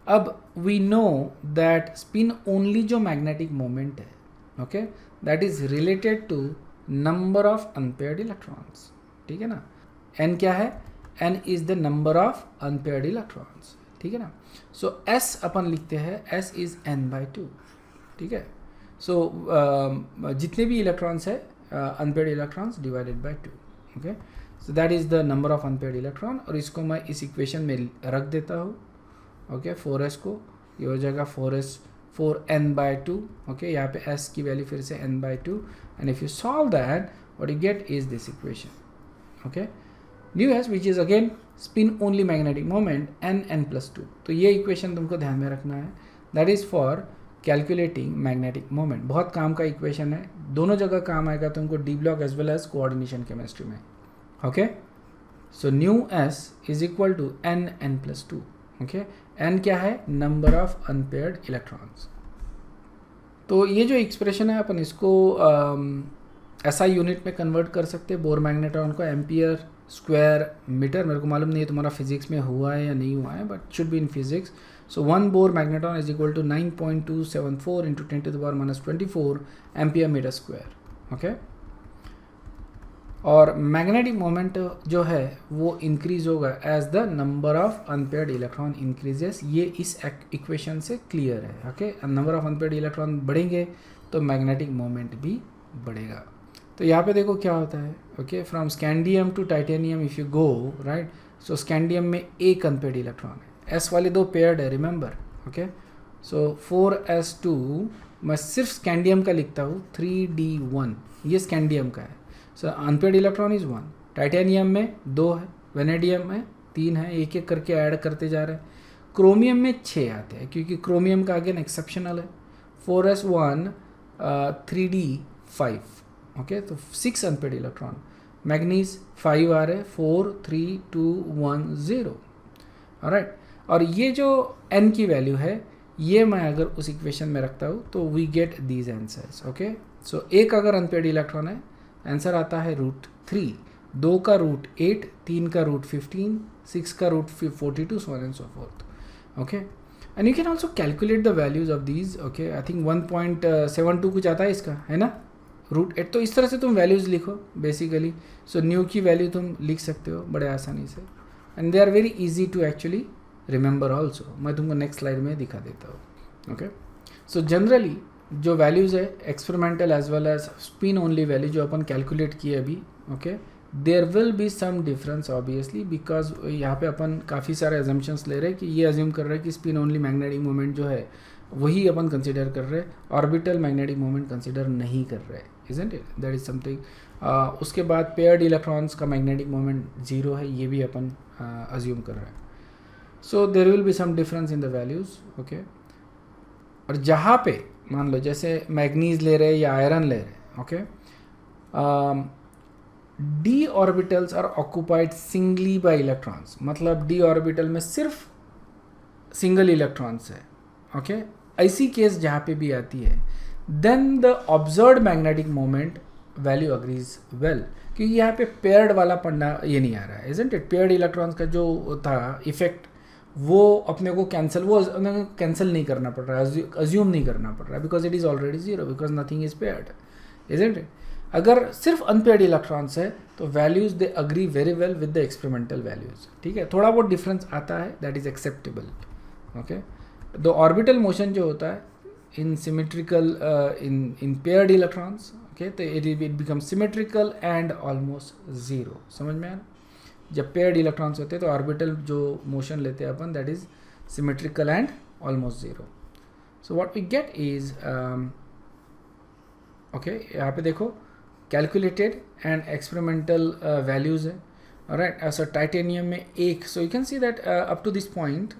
अब we know that spin only जो मैग्नेटिक मोमेंट है, okay, that is related to number of unpaired electrons. ठीक है ना, n क्या है, n is the number of unpaired electrons. ठीक है ना. सो S अपन लिखते हैं S इज n/2. ठीक है. सो जितने भी इलेक्ट्रॉन्स है unpaired electrons divided by 2. Okay, so that is the number of unpaired electron. और इसको मैं इस इक्वेशन में रख देता हूँ. ओके, 4s को ये हो जाएगा 4n/2. ओके, यहाँ पे S की वैल्यू फिर से n/2 and if you solve that what you get is this equation. Okay, new S which is again spin only magnetic moment n+2. तो ये इक्वेशन तुमको ध्यान में रखना है. That is for calculating magnetic moment. बहुत काम का इक्वेशन है, दोनों जगह काम आएगा तुमको, D block as well as coordination chemistry में. ओके, सो न्यू S is equal to n+2. Okay, n क्या है, नंबर ऑफ अनपेयर्ड इलेक्ट्रॉन्स. तो ये जो एक्सप्रेशन है अपन इसको SI यूनिट में कन्वर्ट कर सकते हैं. बोर मैग्नेट्रॉन को एम्पियर स्क्वायर मीटर, मेरे को मालूम नहीं है तुम्हारा फिजिक्स में हुआ है या नहीं हुआ है, but should be in physics. So 1 Bohr magneton is equal to 9.274 into 10⁻24 ampere meter square. Okay? और मैग्नेटिक मोमेंट जो है वो इंक्रीज होगा as the number of unpaired electron increases. ये इस इक्वेशन से क्लियर है. Okay, number of unpaired electron बढ़ेंगे तो मैग्नेटिक मोमेंट भी बढ़ेगा. तो यहाँ पे देखो क्या होता है. Okay, from scandium to titanium if you go right, so scandium में एक अनपेयर्ड इलेक्ट्रॉन है, S वाले दो पेयर्ड है, रिमेंबर. ओके, सो 4s2 मैं सिर्फ स्कैंडियम का लिखता हूँ 3d1, ये स्कैंडियम का है. सो अनपेयर्ड इलेक्ट्रॉन इज 1. टाइटेनियम में 2 है, वेनेडियम में 3 है, एक एक करके ऐड करते जा रहे हैं. क्रोमियम में 6 आते हैं क्योंकि क्रोमियम का अगेन एक्सेप्शनल है. 4s1 3d5. ओके, तो 6 अनपेयर्ड इलेक्ट्रॉन. मैग्नीज 5 आ रहे, 4 3 2 1 0. ऑलराइट, और ये जो n की वैल्यू है ये मैं अगर उस इक्वेशन में रखता हूँ तो we get these answers. Okay, so एक अगर अनपेयर्ड इलेक्ट्रॉन है, आंसर आता है √3, 2 का √8, 3 का √15, 6 का √42, so on and so forth. Okay, and you can also calculate the values of these. Okay, I think 1.72 कुछ आता है इसका, है ना, √8. तो इस तरह से तुम वैल्यूज लिखो बेसिकली. सो न्यू की वैल्यू तुम लिख सकते हो बड़े आसानी से, and they are very easy to actually remember also. मैं तुमको नेक्स्ट स्लाइड में दिखा देता हूँ. ओके, सो जनरली जो वैल्यूज़ है experimental as well as spin only value जो अपन कैलकुलेट किए अभी, okay, there will be some difference obviously, because यहाँ पे अपन काफ़ी सारे अजम्पशंस ले रहे हैं कि ये अज्यूम कर रहे हैं कि स्पिन ओनली मैग्नेटिक मोमेंट जो है वही अपन कंसिडर कर रहे हैं, ऑर्बिटल मैग्नेटिक मोमेंट कंसिडर नहीं कर रहे, isn't it. That is something. उसके बाद पेयर्ड इलेक्ट्रॉन्स का मैग्नेटिक मोमेंट 0 है, ये भी अपन अज्यूम कर रहे हैं. So there will be some difference in the values. Okay, और जहाँ पे मान लो जैसे मैग्नीज ले रहे या आयरन ले रहे, okay, D orbitals are occupied singly by electrons, मतलब डी ऑर्बिटल में सिर्फ सिंगल इलेक्ट्रॉन्स है. ओके, ऐसी केस जहाँ पे भी आती है then the observed magnetic moment value agrees well, क्योंकि यहाँ पे पेयर्ड वाला पढ़ना ये नहीं आ रहा है, इजंट इट. पेयर्ड इलेक्ट्रॉन्स का जो था इफेक्ट वो अपने को कैंसिल नहीं करना पड़ रहा है, अज्यूम नहीं करना पड़ रहा है, because it is already 0, because nothing is paired, isn't it. अगर सिर्फ अनपेयर्ड इलेक्ट्रॉन्स है तो values they agree very well with the experimental values. ठीक है, थोड़ा बहुत डिफरेंस आता है, that is acceptable. Okay, the orbital motion जो होता है in symmetrical in paired electrons, okay, तो it become symmetrical and almost 0. समझ में आया? जब पेयर्ड इलेक्ट्रॉन्स होते हैं तो ऑर्बिटल जो मोशन लेते हैं अपन that is symmetrical and almost 0. So what we get is okay, यहाँ पे देखो कैलकुलेटेड एंड एक्सपेरिमेंटल वैल्यूज़ है. ऑलराइट। सो टाइटेनियम में एक, so you can see that up to this point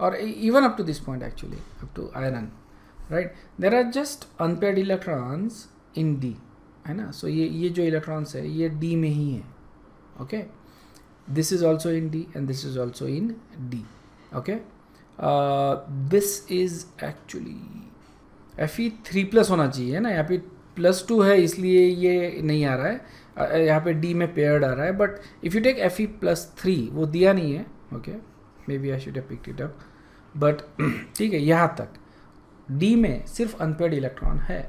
और even up to this point actually, up to iron, right, there are just unpaired electrons in D, है ना। so ये जो electrons है ये D में ही है, okay, this is also in D and this is also in D, okay. This is actually Fe3+ होना चाहिए, है ना, यहाँ पे +2 है इसलिए ये नहीं आ रहा है, यहाँ पे D में पेयर्ड आ रहा है, but if you take Fe+3 वो दिया नहीं है, okay, maybe I should have picked it up, but ठीक है, यहाँ तक D में सिर्फ अनपेयर्ड इलेक्ट्रॉन है,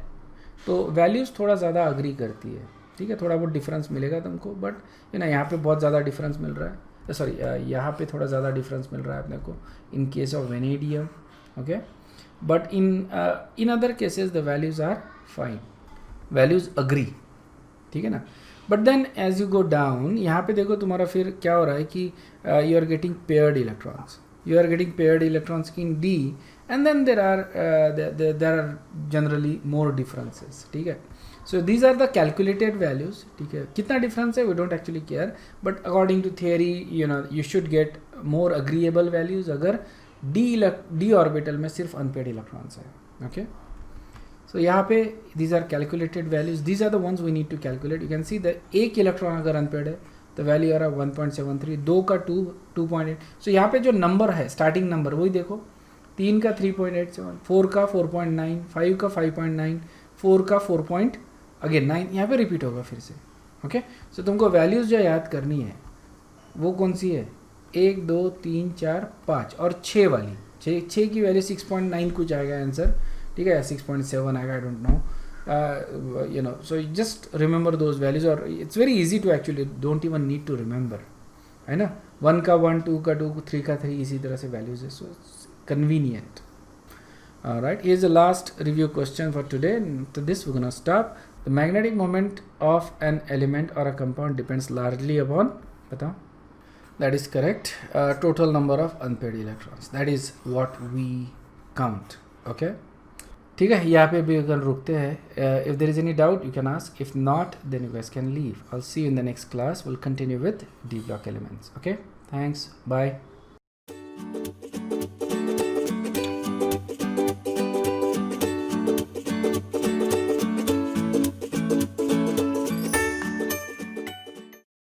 तो वैल्यूज़ थोड़ा ज़्यादा अग्री करती है, ठीक है, थोड़ा बहुत डिफरेंस मिलेगा तुमको, बट यू ना यहाँ पे बहुत ज़्यादा डिफरेंस मिल रहा है, सॉरी यहाँ पे थोड़ा ज़्यादा डिफरेंस मिल रहा है अपने को in case of vanadium, okay, but in other cases the values are fine, values agree, ठीक है ना। But then as you go down, यहाँ पे देखो तुम्हारा फिर क्या हो रहा है कि you are getting paired electrons in D, and then there are generally more differences, ठीक है। So these are the calculated values, ठीक है, कितना डिफरेंस है we don't actually care, but according to theory you know you should get more agreeable values अगर D orbital में सिर्फ unpaired electrons है, ओके। So यहाँ पे these are calculated values, these are the ones we need to calculate. You can see the एक electron अगर unpaired है तो वैल्यू आ रहा है 1.73, 2 का 2.8. सो यहाँ पे जो नंबर है स्टार्टिंग नंबर वही देखो, 3 का 3.87, 4 का 4.9, 5 का 5.9, 4 का 4.9, यहाँ पे रिपीट होगा फिर से, ओके। सो तुमको वैल्यूज़ जो याद करनी है वो कौन सी है, 1 2 3 4 5 और 6 वाली, 6 की वैल्यू 6.9 कुछ आएगा आंसर, ठीक है, 6.7 आएगा, I don't know, you know, so just remember those values, और it's very easy to actually, don't even need to remember, है ना, 1 का 1, 2 का 2, 3 का 3, इसी तरह से वैल्यूज है, so it's convenient, right. Here is the last review question for today, तो this we gonna stop. The magnetic moment of an element or a compound depends largely upon, बताओ, that is correct, total number of unpaired electrons, that is what we count, okay, ठीक है। यहाँ पे भी अगर रुकते हैं, if there is any doubt you can ask, if not then you guys can leave. I will see you in the next class, will continue with D block elements, okay, thanks, bye.